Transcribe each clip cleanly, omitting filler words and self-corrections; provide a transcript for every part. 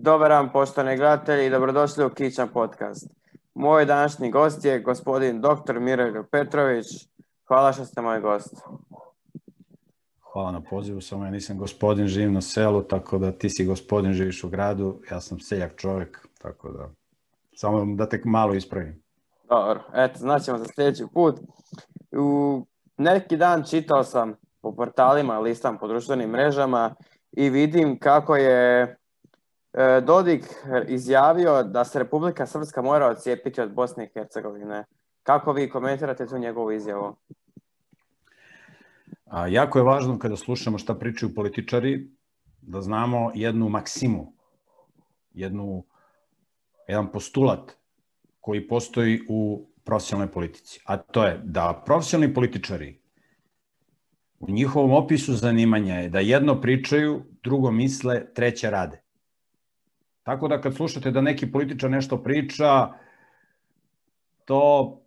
Dobar dan, poštovani gledatelji, i dobrodošli u Kićan podcast. Moj današnji gost je gospodin dr. Miroljub Petrović. Hvala što ste moj gost. Hvala na pozivu, samo ja nisam gospodin, živim na selu, tako da ti si gospodin, živiš u gradu, ja sam seljak čovjek, tako da samo da te malo ispravim. Dobro, eto, znaćemo za sljedeći put. U neki dan čitao sam po portalima, listam po društvenim mrežama i vidim kako je Dodik izjavio da se Republika Srpska mora odcijepiti od Bosne i Hercegovine. Kako vi komentirate tu njegovu izjavu? Jako je važno kada slušamo šta pričaju političari, da znamo jednu maksimu, jedan postulat koji postoji u profesionalnoj politici. A to je da profesionalni političari u njihovom opisu zanimanja je da jedno pričaju, drugo misle, treće rade. Tako da kad slušate da neki političar nešto priča, to,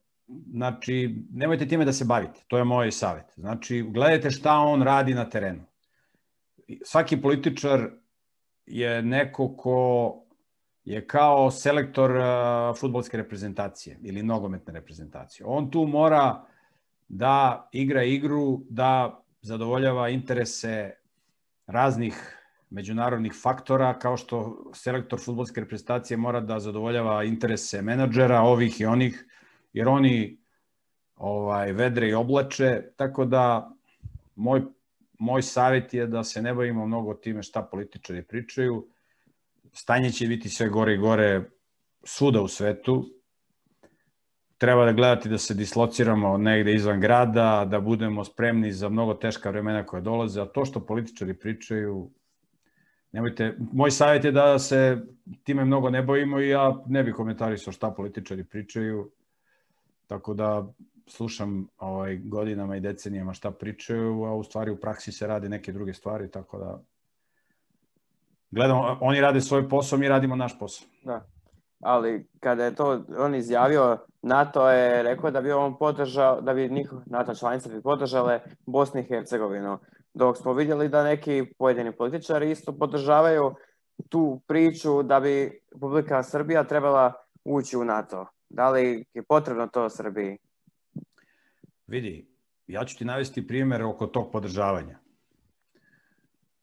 znači, nemojte time da se bavite. To je moj savjet. Znači, gledajte šta on radi na terenu. Svaki političar je neko ko je kao selektor fudbalske reprezentacije ili nogometne reprezentacije. On tu mora da igra igru, da zadovoljava interese raznih međunarodnih faktora, kao što selektor fudbalske reprezentacije mora da zadovoljava interese menadžera, ovih i onih, jer oni vedre i oblače, tako da moj savjet je da se ne bavimo mnogo time šta političari pričaju. Stanje će biti sve gore i gore svuda u svetu. Treba da gledati da se dislociramo negde izvan grada, da budemo spremni za mnogo teška vremena koje dolaze, a to što političari pričaju, nemojte, moj savjet je da se time mnogo ne bavimo i ja ne bih komentarisao šta političari pričaju, tako da slušam godinama i decenijama šta pričaju, a u stvari u praksi se rade neke druge stvari, tako da gledamo, oni rade svoj posao, mi radimo naš posao. Da, ali kada je to on izjavio, NATO je rekao da bi on podržao, da bi NATO članice bi podržale Bosnu i Hercegovinu. Dok smo vidjeli da neki pojedini političari isto podržavaju tu priču da bi Republika Srbija trebala ući u NATO. Da li je potrebno to Srbiji? Vidi, ja ću ti navesti primjer oko tog podržavanja.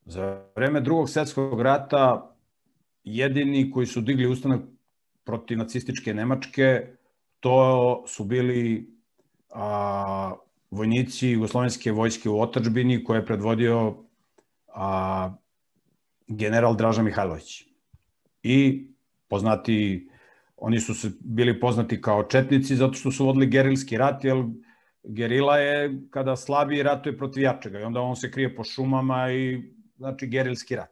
Za vreme Drugog svjetskog rata jedini koji su digli ustanak protiv nacističke Nemačke, to su bili vojnici jugoslovenske vojske u otadžbini koje je predvodio general Draža Mihajlović. I oni su bili poznati kao četnici zato što su vodili gerilski rat, jer gerila je kada slabiji ratuje protiv jačega i onda on se krije po šumama i znači gerilski rat.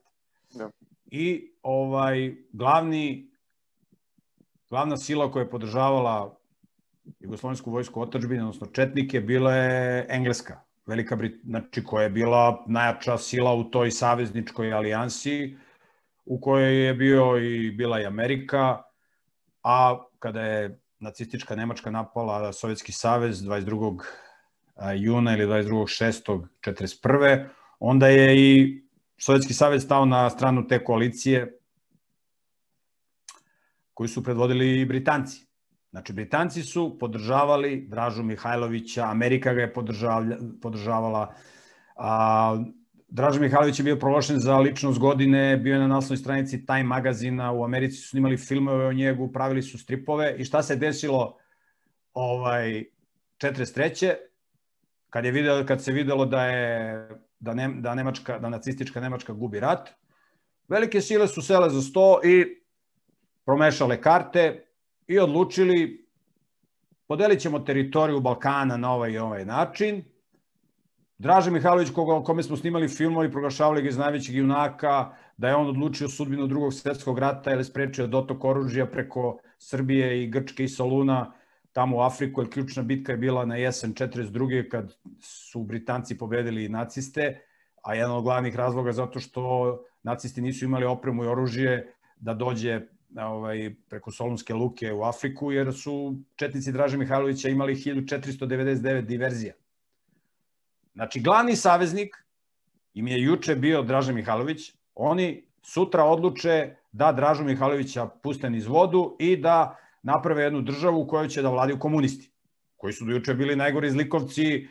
Da. I glavna sila koja je podržavala jugoslovensku vojsku otadžbine, odnosno četnike, bila je Engleska, Velika Britanija, znači koja je bila najjača sila u toj savezničkoj alijansi u kojoj je bila i Amerika, a kada je nacistička Nemačka napala Sovjetski savez 22. juna ili 22.6.1941. onda je i Sovjetski savez stao na stranu te koalicije koju su predvodili i Britanci. Znači, Britanci su podržavali Dražu Mihajlovića, Amerika ga je podržavala. Draža Mihajlović je bio proglašen za ličnost godine, bio je na naslovnoj stranici Time magazina, u Americi su snimali filmove o njegu, pravili su stripove i šta se desilo 43. Kad se videlo da nacistička Nemačka gubi rat, velike sile su sele za sto i promešale karte i odlučili podelit ćemo teritoriju Balkana na ovaj i ovaj način. Draža Mihajlović, kome smo snimali filmovi, proglašavali ga iz najvećeg junaka, da je on odlučio sudbinu Drugog svjetskog rata ili sprečio dotok oružja preko Srbije i Grčke i Soluna tamo u Afriku, jer ključna bitka je bila na jesen 42. kad su Britanci pobedili naciste, a jedan od glavnih razloga zato što nacisti nisu imali opremu i oružje da dođe preko Solunske luke u Afriku, jer su četnici Draže Mihajlovića imali 1499 diverzija. Znači, glavni saveznik im je juče bio Draža Mihajlović, oni sutra odluče da Dražu Mihajlovića puste niz vodu i da naprave jednu državu u kojoj će da vladaju komunisti, koji su do juče bili najgori zlikovci,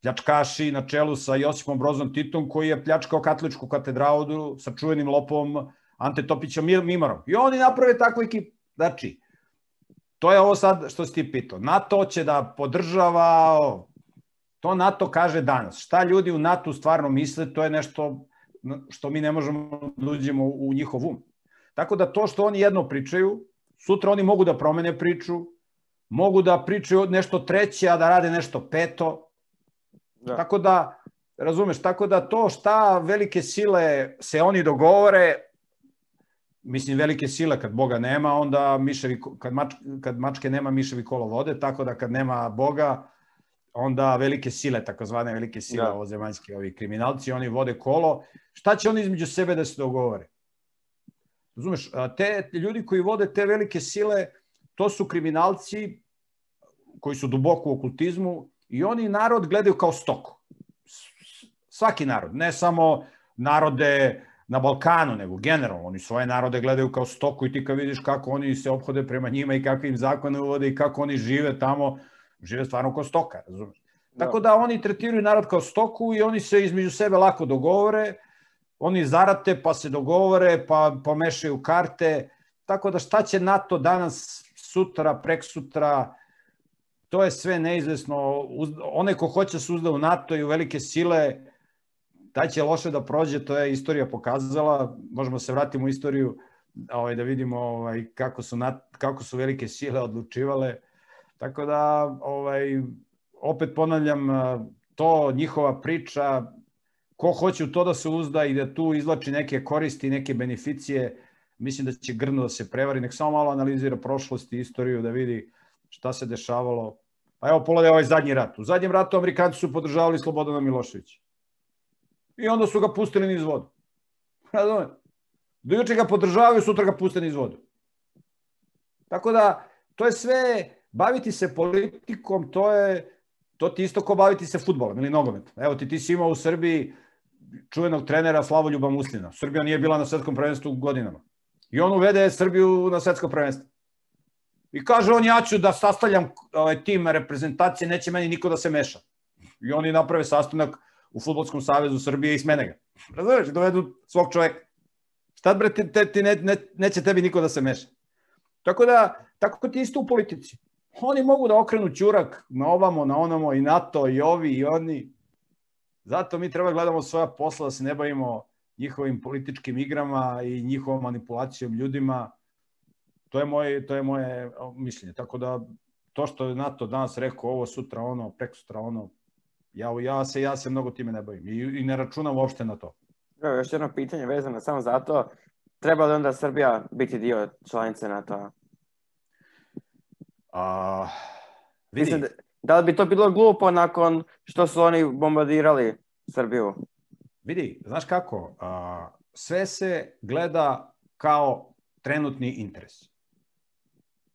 pljačkaši na čelu sa Josipom Brozom Titom, koji je pljačkao katoličku katedralu sa čuvenim lopovom Ante Topićem Mimorom. I oni naprave takvu ekipu. Znači, to je ovo sad što si ti pitao. NATO će da podržava, to NATO kaže danas. Šta ljudi u NATO stvarno misle, to je nešto što mi ne možemo da uđemo u njihov um. Tako da to što oni jedno pričaju, sutra oni mogu da promene priču, mogu da pričaju nešto treće, a da rade nešto peto. Da. Tako da, razumeš, tako da to šta velike sile se oni dogovore, mislim velike sile kad Boga nema, onda miševi, kad mačke nema miševi kolo vode, tako da kad nema Boga, onda velike sile, takozvane velike sile, ovozemaljski ovi kriminalci, oni vode kolo. Šta će oni između sebe da se dogovore? Razumeš, te ljudi koji vode te velike sile, to su kriminalci koji su duboko u okultizmu i oni narod gledaju kao stoku. Svaki narod, ne samo narode na Balkanu, nego generalno. Oni svoje narode gledaju kao stoku i ti kad vidiš kako oni se ophode prema njima i kakve im zakone uvode i kako oni žive tamo, žive stvarno kao stoka, razumeš? Tako da oni tretiraju narod kao stoku i oni se između sebe lako dogovore, oni zarate pa se dogovore, pa pomešaju karte, tako da šta će NATO danas, sutra, preksutra, to je sve neizvesno. Onaj ko hoće se uzda u NATO i u velike sile, taj će loše da prođe, to je istorija pokazala, možemo se vratiti u istoriju da vidimo kako su velike sile odlučivale, tako da opet ponavljam, to njihova priča, ko hoće u to da se uzda i da tu izvlači neke koristi, neke beneficije, mislim da će grdno da se prevari, nek samo malo analizira prošlost i istoriju da vidi šta se dešavalo. Pa evo, pogledaj ovaj zadnji rat. U zadnjem ratu Amerikanci su podržavali Slobodana Miloševića. I onda su ga pustili niz vodu. Do juče ga podržavaju, sutra ga puste niz vodu. Tako da, to je sve, baviti se politikom, to ti isto ko baviti se fudbalom ili nogometom. Evo ti si imao u Srbiji čuvenog trenera Slavoljuba Muslina. Srbija nije bila na svetskom prvenstvu godinama. I on uvede Srbiju na svetsko prvenstvo. I kaže on, ja ću da sastavljam tim reprezentacije, neće meni niko da se meša. I oni naprave sastanak u Fudbalskom savezu Srbije i smene ga. Razumeš, dovedu svog čoveka. Šta bre, neće tebi niko da se meša. Tako da, tako ti isto u politici. Oni mogu da okrenu ćurak na ovamo, na onamo, i NATO, i ovi, i oni. Zato mi treba gledamo svoja posla, da se ne bavimo njihovim političkim igrama i njihovom manipulacijom ljudima. To je moje mišljenje. Tako da, to što je NATO danas rekao, ovo sutra ono, prekosutra ono, ja se mnogo time ne bavim i ne računam uopšte na to. Još jedno pitanje vezano samo za to. Treba li onda Srbija biti dio članice NATO-a? Mislim, da li bi to bilo glupo nakon što su oni bombardirali Srbiju? Vidi, znaš kako, sve se gleda kao trenutni interes.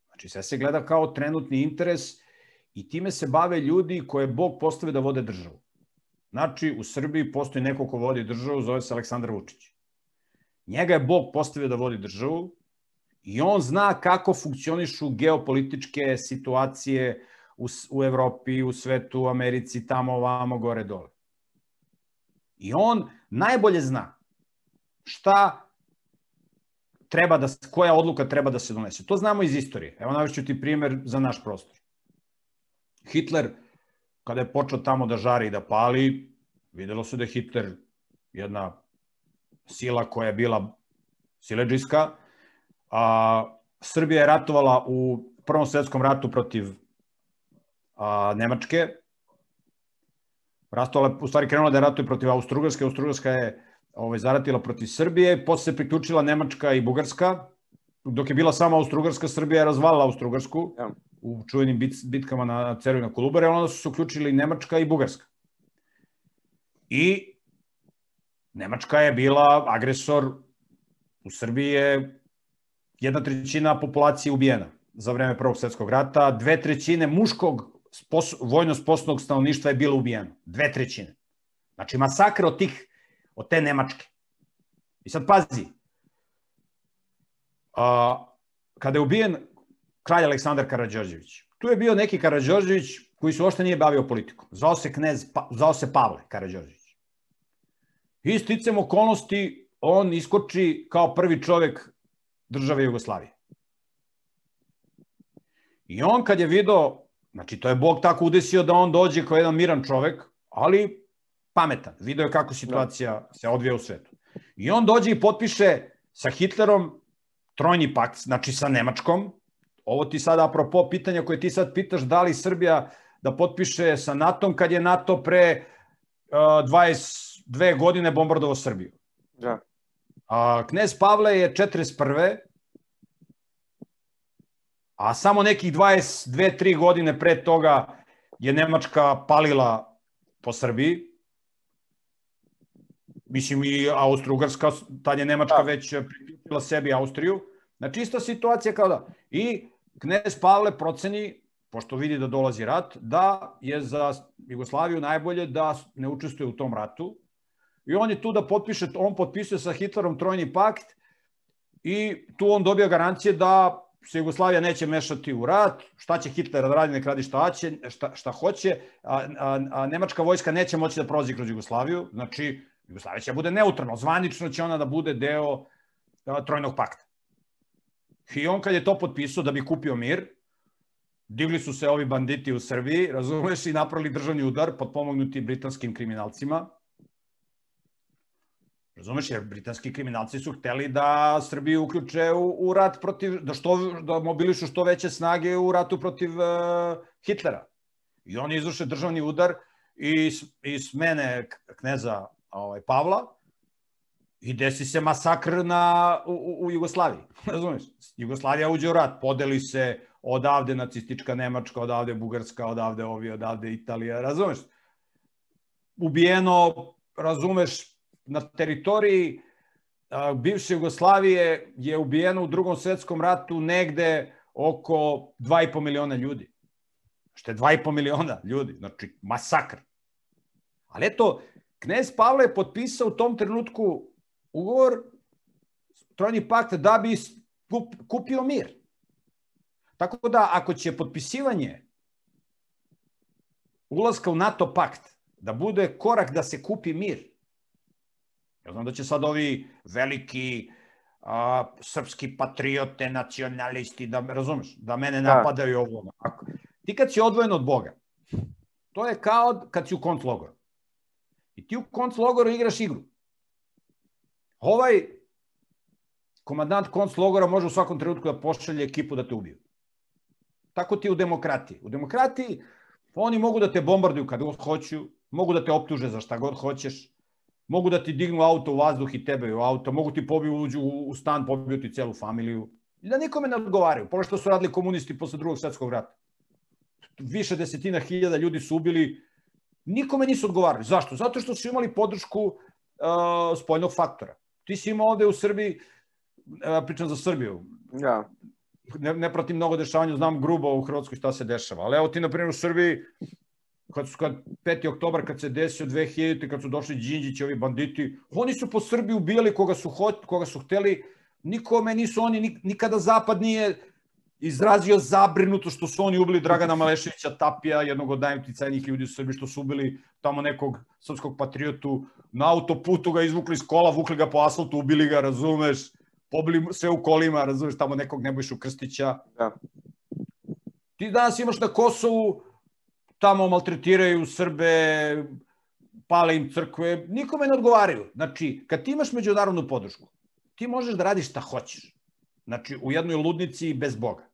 Znači, sve se gleda kao trenutni interes i time se bave ljudi koje Bog postavi da vode državu. Znači, u Srbiji postoji neko ko vodi državu, zove se Aleksandar Vučić. Njega je Bog postavio da vodi državu i on zna kako funkcionišu geopolitičke situacije u Evropi, u svetu, u Americi, tamo, ovamo, gore, dole. I on najbolje zna koja odluka treba da se donese. To znamo iz istorije. Evo navešću ti primer za naš prostor. Hitler, kada je počeo tamo da žari i da pali, videlo se da je Hitler jedna sila koja je bila siledžijska. Srbija je ratovala u Prvom svetskom ratu protiv Nemačke. U stvari krenula da je ratuje protiv Austrougarske. Austrougarska je zaratila protiv Srbije, posle se priključila Nemačka i Bugarska. Dok je bila sama Austrougarska, Srbija je razvalila Austrougarsku u čuvenim bitkama na Ceru i na Kolubari, a onda su se uključili Nemačka i Bugarska. I Nemačka je bila agresor, u Srbiji je 1/3 populacije ubijena za vreme Prvog svjetskog rata, 2/3 muškog vojno sposobnog stanovništva je bilo ubijeno. 2/3. Znači masakr od te Nemačke. I sad pazi, kada je ubijen kralj Aleksandar Karađorđević, tu je bio neki Karađorđević koji se uopšte nije bavio politikom. Zvao se Pavle Karađorđević. I sticam okolnosti, on iskoči kao prvi čovek države Jugoslavije. I on kad je video, znači to je Bog tako udesio da on dođe kao jedan miran čovek, ali pametan. Video je kako situacija se odvija u svetu. I on dođe i potpiše sa Hitlerom trojni pakt, znači sa Nemačkom. Ovo ti sad apropo pitanja koje ti sad pitaš, da li Srbija da potpiše sa NATO-om kad je NATO pre 22 godine bombardovao Srbiju. Da. Knez Pavle je 41. A samo nekih 22-3 godine pre toga je Nemačka palila po Srbiji. Mislim i Austro-Ugarska, tad je Nemačka već priključila sebi Austriju. Znači ista situacija kao da. I knez Pavle proceni, pošto vidi da dolazi rat, da je za Jugoslaviju najbolje da ne učestvuje u tom ratu. I on je tu da potpiše, on potpisuje sa Hitlerom trojni pakt i tu on dobija garancije da se Jugoslavija neće mešati u rat, šta će Hitler da radi, nek radi šta hoće, a nemačka vojska neće moći da prolazi kroz Jugoslaviju, znači Jugoslavija će bude neutralna, zvanično će ona da bude deo trojnog pakta. I on kad je to potpisao da bi kupio mir, digli su se ovi banditi u Srbiji, razumeš, i napravili državni udar potpomognuti britanskim kriminalcima. Razumeš, jer britanski kriminalci su hteli da Srbiju uključe u rat protiv, da mobilišu što veće snage u ratu protiv Hitlera. I oni izvrše državni udar i smene kneza Pavla i desi se masakr u Jugoslaviji. Razumeš, Jugoslavija uđe u rat, podeli se odavde nacistička Nemačka, odavde Bugarska, odavde ovi, odavde Italija, razumeš? Ubijeno, razumeš, na teritoriji bivše Jugoslavije je ubijeno u Drugom svetskom ratu negde oko 2,5 miliona ljudi. Što je 2,5 miliona ljudi, znači masakr. Ali eto, knez Pavle je potpisao u tom trenutku ugovor, trojni pakt, da bi kupio mir. Tako da, ako će potpisivanje ulaska u NATO pakt da bude korak da se kupi mir, ja znam da će sad ovi veliki srpski patriote, nacionalisti, da razumeš, da mene napadaju ovo. Ti kad si odvojen od Boga, to je kao kad si u konclogoru. I ti u konclogoru igraš igru. Ovaj komandant konclogora može u svakom trenutku da pošalje ekipu da te ubiju. Tako ti u demokratiji. U demokratiji oni mogu da te bombarduju kad god hoću, mogu da te optuže za šta god hoćeš, mogu da ti dignu auto u vazduh i tebe u auto, mogu ti pobiju, uđu u stan, pobiju ti celu familiju. I da nikome ne odgovaraju. Polo što su radili komunisti posle Drugog svjetskog rata. Više desetina hiljada ljudi su ubili, nikome nisu odgovarali. Zašto? Zato što su imali podršku spoljnog faktora. Ti si imao ovde u Srbiji, pričam za Srbiju, ne pratim mnogo dešavanja, znam grubo u Hrvatskoj šta se dešava, ali evo ti, na primjer, u Srbiji, kad 5. oktobar, kad se desio 2000. kad su došli Đinđići, ovi banditi, oni su po Srbiji ubijali koga su hteli, nikome nisu oni, nikada Zapad nije izrazio zabrinuto što su oni ubili Dragana Maleševića Tapija, jednog od najuticajnijih ljudi u Srbiji, što su ubili tamo nekog srpskog patriotu, na autoputu ga izvukli iz kola, vukli ga po asfaltu, ubili ga, razumeš, pobili sve u kolima, razumeš, tamo nekog Nebojšu Krstića. Ti danas imaš na Kosovu, tamo maltretiraju Srbe, pale im crkve, nikome ne odgovaraju. Znači, kad ti imaš međunarodnu podršku, ti možeš da radiš šta hoćeš. Znači, u jednoj ludnici i bez Boga.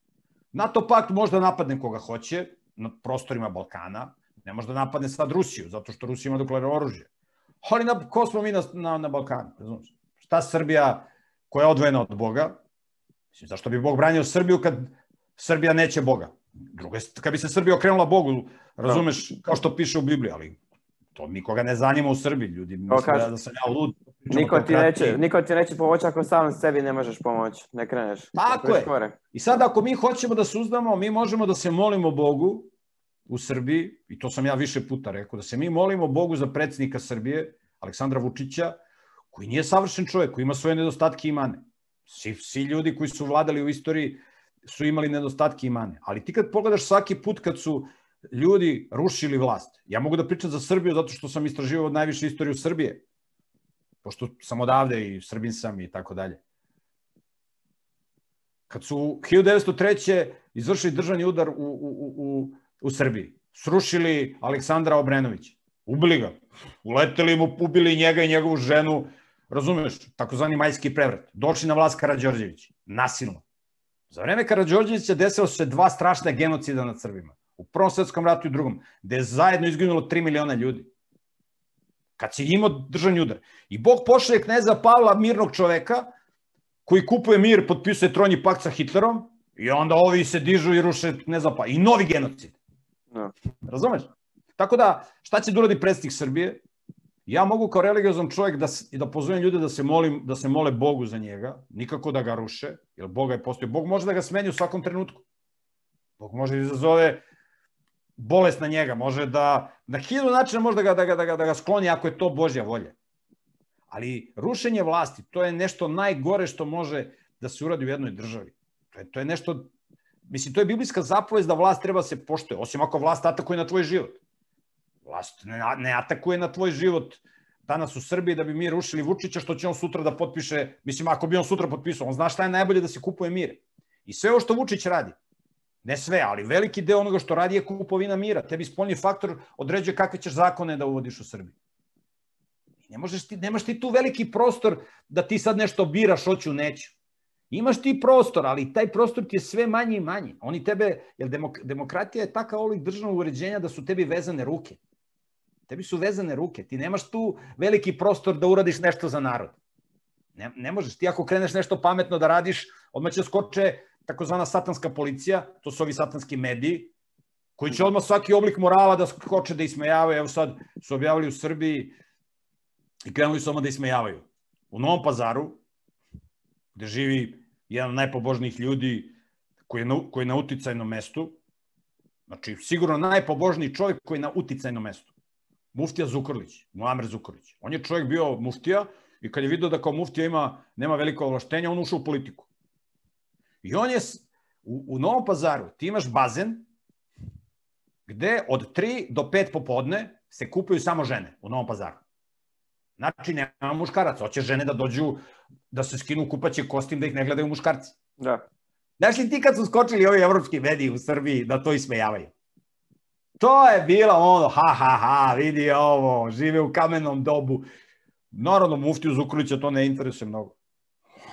NATO pakt možda napadne koga hoće, na prostorima Balkana, ne može da napadne sad Rusiju, zato što Rusija ima nuklearno oružje. Ali ko smo mi na Balkanu? Šta Srbija koja je odvojena od Boga? Zašto bi Bog branio Srbiju kad Srbija neće Boga? Drugo, kad bi se Srbija okrenula Bogu, razumeš, kao što piše u Bibliji, ali to nikoga ne zanima u Srbiji, ljudi misle da sam ja lud. Niko ti neće pomoći ako sam sebi ne možeš pomoći, ne kreneš. Tako je. I sad ako mi hoćemo da se uzdamo, mi možemo da se molimo Bogu u Srbiji, i to sam ja više puta rekao, da se mi molimo Bogu za predsjednika Srbije, Aleksandra Vučića, koji nije savršen čovjek, koji ima svoje nedostatke i mane. Svi ljudi koji su vladali u istoriji su imali nedostatke i mane. Ali ti kad pogledaš svaki put kad su ljudi rušili vlast, ja mogu da pričam za Srbiju zato što sam istraživao najviše istoriju Srbije, pošto sam odavde i Srbin sam i tako dalje. Kad su 1903. izvršili državni udar u Srbiji, srušili Aleksandra Obrenovića, ubili ga, uleteli mu, ubili njega i njegovu ženu, razumeš, takozvani majski prevrat, došli na vlast Karađorđević, nasilno. Za vreme Karađorđevića desilo se 2 strašna genocida nad Srbima, u Prvom svetskom ratu i drugom, gde je zajedno izginulo 3 miliona ljudi. Kad si imao državni udar. I Bog pošalje kneza Pavla, mirnog čoveka, koji kupuje mir, potpisuje trojni pakt sa Hitlerom, i onda ovi se dižu i ruše kneza Pavla. I novi genocid. Razumeš? Tako da, šta će da uradi predsjednik Srbije? Ja mogu kao religiozan čovjek da pozovem ljude da se mole Bogu za njega, nikako da ga ruše, jer Boga je postoji. Bog može da ga smeni u svakom trenutku. Bog može da izazove bolest na njega, može da na 1000 načina može da ga skloni ako je to Božja volja. Ali rušenje vlasti, to je nešto najgore što može da se uradi u jednoj državi. To je nešto, mislim, to je biblijska zapovest da vlast treba se poštuje, osim ako vlast atakuje na tvoj život. Vlast ne atakuje na tvoj život danas u Srbiji da bi mi rušili Vučića, što će on sutra da potpiše, mislim, ako bi on sutra potpisao, on zna šta je najbolje da se kupuje mir. I sve ovo što Vučić radi, ne sve, ali veliki deo onoga što radi je kupovina mira. Tebi spoljni faktor određuje kakve ćeš zakone da uvodiš u Srbiji. Nemaš ti tu veliki prostor da ti sad nešto biraš, hoću, neću. Imaš ti prostor, ali taj prostor ti je sve manji i manji. Oni tebe, jer demokratija je takav oblik državnog uređenja da su tebi vezane ruke. Tebi su vezane ruke. Ti nemaš tu veliki prostor da uradiš nešto za narod. Ne možeš. Ti ako kreneš nešto pametno da radiš, odmah će skoče takozvana satanska policija, to su ovi satanski mediji, koji će odmah svaki oblik morala da skoče da ismejavaju. Evo sad su objavili u Srbiji i krenuli su odmah da ismejavaju. U Novom Pazaru, gde živi jedan od najpobožnijih ljudi koji je na uticajnom mestu, znači sigurno najpobožniji čovjek koji je na uticajnom mestu, muftija Zukorlić, Muamer Zukorlić. On je čovjek bio muftija i kad je vidio da kao muftija nema veliko ovlaštenja, on ušao u politiku. I on je u Novom Pazaru, ti imaš bazen gde od 3 do 5 popodne se kupuju samo žene u Novom Pazaru. Znači, nema muškaraca. Hoće žene da dođu, da se skinu kupaće kostim, da ih ne gledaju muškarci. Da. Znaš li ti kad su skočili ovi evropski mediji u Srbiji da to ismejavaju? To je bilo ono, vidi ovo, žive u kamennom dobu. Naravno, muftiju Zukorlića to ne interesuje mnogo.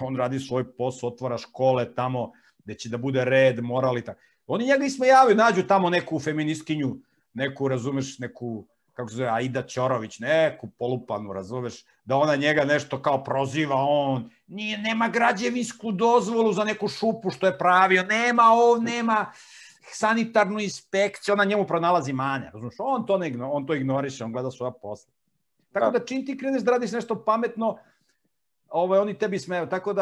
On radi svoj posao, otvara škole tamo gde će da bude red, moral i tako. Oni njega ismejavaju, nađu tamo neku feministkinju, neku, razumeš, neku, kako se zove, Aida Ćorović, neku polupanu, razumeš, da ona njega nešto kao proziva, on nema građevinsku dozvolu za neku šupu što je pravio, nema sanitarnu inspekciju, ona njemu pronalazi mane, razumeš, on to ignoriše, on gleda svoja posla. Tako da čim ti kreneš da radiš nešto pametno, oni tebi smeju, tako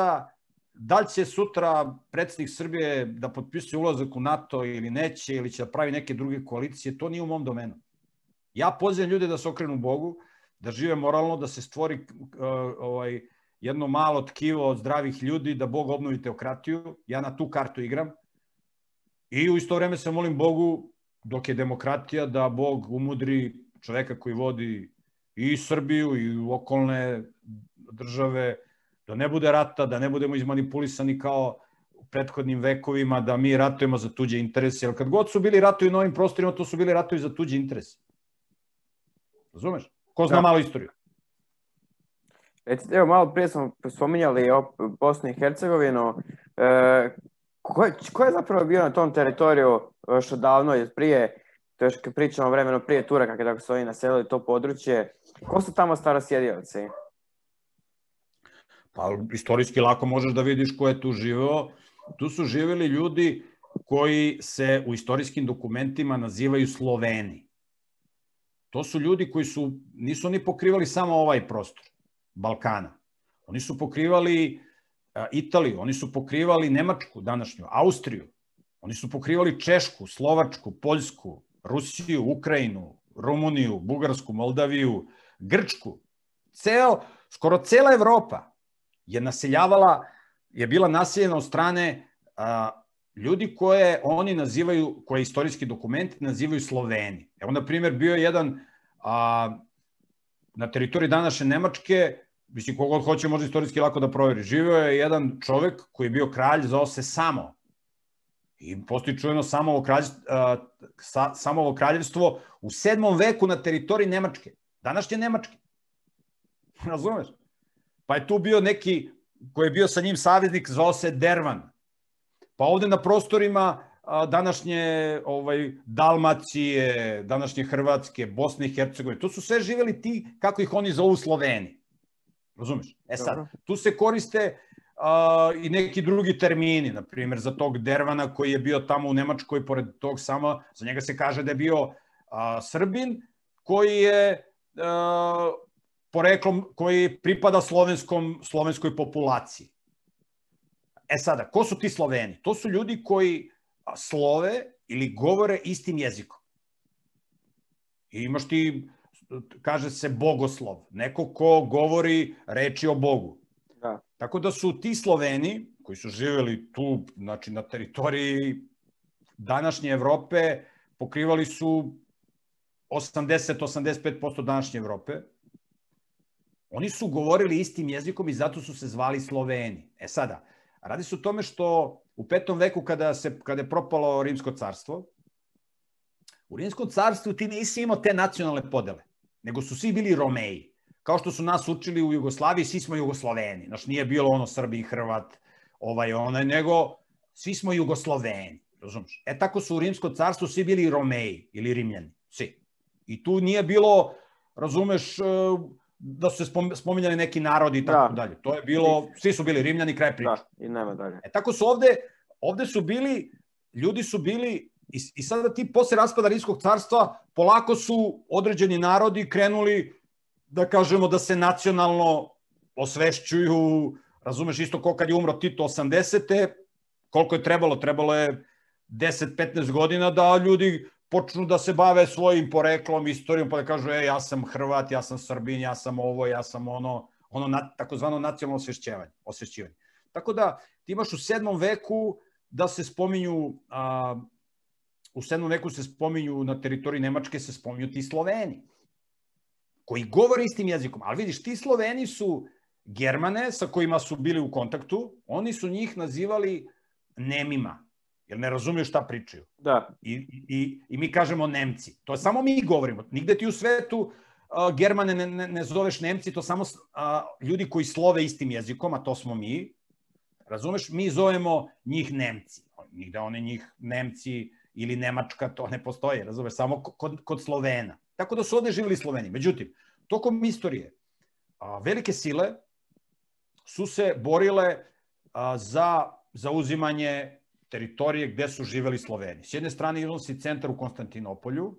da li će sutra predsjednik Srbije da potpisuje ulazak u NATO ili neće, ili će da pravi neke druge koalicije, to nije u mom domenu. Ja pozivam ljude da se okrenu Bogu, da žive moralno, da se stvori jedno malo tkivo od zdravih ljudi, da Bog obnovi teokratiju. Ja na tu kartu igram. I u isto vreme se molim Bogu, dok je demokratija, da Bog umudri čoveka koji vodi i Srbiju i okolne države, da ne bude rata, da ne budemo izmanipulisani kao u prethodnim vekovima, da mi ratujemo za tuđe interese. Jer kad god su bili ratovi na ovim prostorima, to su bili ratovi za tuđe interese. Razumeš? Ko zna malo istoriju? Evo, malo prije smo spominjali Bosnu i Hercegovinu. Ko je zapravo bio na tom teritoriju još odavno, prije, to još kad pričamo o vremenu prije Turaka, kada su oni naselili to područje, ko su tamo starosjedioci? Pa istorijski lako možeš da vidiš ko je tu živeo. Tu su živeli ljudi koji se u istorijskim dokumentima nazivaju Sloveni. To su ljudi koji nisu oni pokrivali samo ovaj prostor Balkana. Oni su pokrivali Italiju, oni su pokrivali Nemačku današnju, Austriju. Oni su pokrivali Češku, Slovačku, Poljsku, Rusiju, Ukrajinu, Rumuniju, Bugarsku, Moldaviju, Grčku. Skoro cela Evropa je naseljavala je bila naseljena od strane ljudi koje oni nazivaju, koje istorijski dokumenti nazivaju Sloveni. Evo, na primjer, bio je jedan na teritoriji današnje Nemačke, mislim, kogod hoće može istorijski lako da proveri, živeo je jedan čovek koji je bio kralj, zvao se Samo. I postoji čujeno Samovo kraljevstvo u 7. veku na teritoriji Nemačke, današnje Nemačke. Razumeš? Pa je tu bio neki koji je bio sa njim saveznik, zvao se Dervan. Pa ovde na prostorima današnje Dalmacije, današnje Hrvatske, Bosne i Hercegovine, tu su sve živeli ti, kako ih oni zovu, Sloveni. Razumeš? E sad, tu se koriste i neki drugi termini, na primjer za tog Dervana koji je bio tamo u Nemačkoj, pored tog Sama, za njega se kaže da je bio Srbin koji je poreklom, koji pripada slovenskoj populaciji. E sada, ko su ti Sloveni? To su ljudi koji slove ili govore istim jezikom. I imaš ti, kaže se bogoslov, neko ko govori reči o Bogu. Da. Tako da su ti Sloveni, koji su živjeli tu, znači na teritoriji današnje Evrope, pokrivali su 80-85% današnje Evrope. Oni su govorili istim jezikom i zato su se zvali Sloveni. E sada, radi se o tome što u 5. veku kada je propalo Rimsko carstvo, u Rimskom carstvu ti nisi imao te nacionalne podele, nego su svi bili Romeji. Kao što su nas učili u Jugoslaviji, svi smo Jugosloveni. Znači, nije bilo ono Srbi i Hrvat, nego svi smo Jugosloveni. Razumiješ? E tako su u Rimskom carstvu svi bili Romeji ili Rimljani. Svi. I tu nije bilo, razumeš, da su se spominjali neki narodi i tako dalje. To je bilo, svi su bili Rimljani, kraj priče. Da, i nema dalje. E tako su ovde su bili, ljudi su bili, i sada ti posle raspada Rimskog carstva, polako su određeni narodi krenuli, da kažemo, da se nacionalno osvešćuju, razumeš, isto kao kad je umro Tito 80. Koliko je trebalo? Trebalo je 10-15 godina da ljudi počnu da se bave svojim poreklom, istorijom, pa da kažu, ja sam Hrvat, ja sam Srbin, ja sam ovo, ja sam ono takozvano nacionalno osvešćivanje. Tako da ti imaš u 7. veku da se spominju, u 7. veku se spominju, na teritoriji Nemačke se spominju ti Sloveni, koji govore istim jezikom. Ali vidiš, ti Sloveni su Germane sa kojima su bili u kontaktu, oni su njih nazivali Nemima, jer ne razumiju šta pričaju. Da. I mi kažemo Nemci. To samo mi govorimo. Nigde ti u svetu Germane ne zoveš Nemci, to samo ljudi koji slove istim jezikom, a to smo mi. Razumeš? Mi zovemo njih Nemci. Nigde one njih Nemci ili Nemačka, to ne postoje, razumeš? Samo kod Slovena. Tako da su ovde živjeli Sloveni. Međutim, tokom istorije velike sile su se borile za zauzimanje teritorije gde su živeli Sloveni. S jedne strane imao si centar u Konstantinopolju,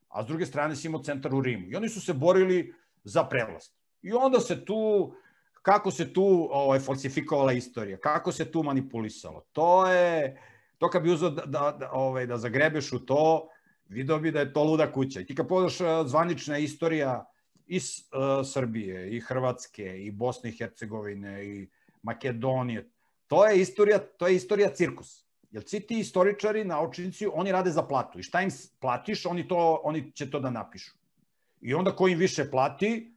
a s druge strane si imao centar u Rimu. I oni su se borili za prevlast. I onda se tu, kako se tu falsifikovala istorija, kako se tu manipulisalo. To kad bi uzeo da zagrebeš u to, vidio bi da je to luda kuća. I ti kad pogledaš zvanična istorija iz Srbije, i Hrvatske, i Bosne i Hercegovine, i Makedonije, to je istorija cirkus. Jer svi ti istoričari, naučnici, oni rade za platu. I šta im platiš, oni će to da napišu. I onda ko im više plati,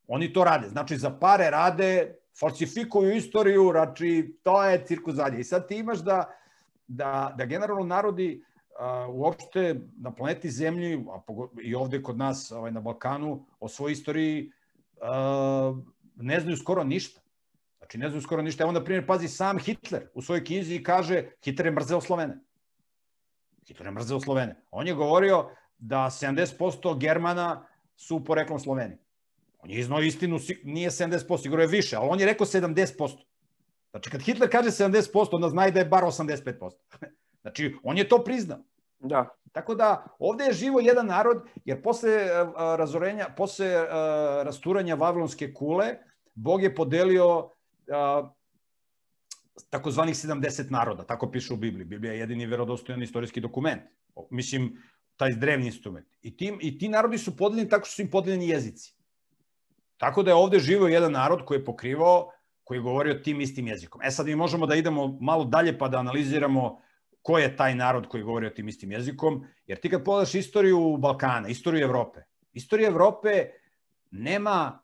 oni to rade. Znači, za pare rade, falsifikuju istoriju, znači, to je cirkus zadnje. I sad ti imaš da generalno narodi uopšte na planeti Zemlji, i ovde kod nas na Balkanu, o svojoj istoriji ne znaju skoro ništa. Znači, ne znaju skoro ništa. Evo, na primjer, pazi, sam Hitler u svojoj knjizi kaže Hitler je mrzeo Slovene. Hitler je mrzeo Slovene. On je govorio da 70% Germana su poreklom Sloveni. On je iznao istinu, nije 70%, sigurno je više, ali on je rekao 70%. Znači, kad Hitler kaže 70%, onda zna i da je bar 85%. Znači, on je to priznao. Da. Tako da, ovde je živo jedan narod, jer posle rasturanja Vavilonske kule, Bog je podelio takozvanih 70 naroda, tako piše u Bibliji. Biblija je jedini verodostojan istorijski dokument. Mislim, taj drevni instrument. I ti narodi su podeljeni tako što su im podeljeni jezici. Tako da je ovde živio jedan narod koji je pokrivao, koji je govorio tim istim jezikom. Sad mi možemo da idemo malo dalje pa da analiziramo ko je taj narod koji govori o tim istim jezikom, jer ti kad pogledaš istoriju Balkana, istorija Evrope nema,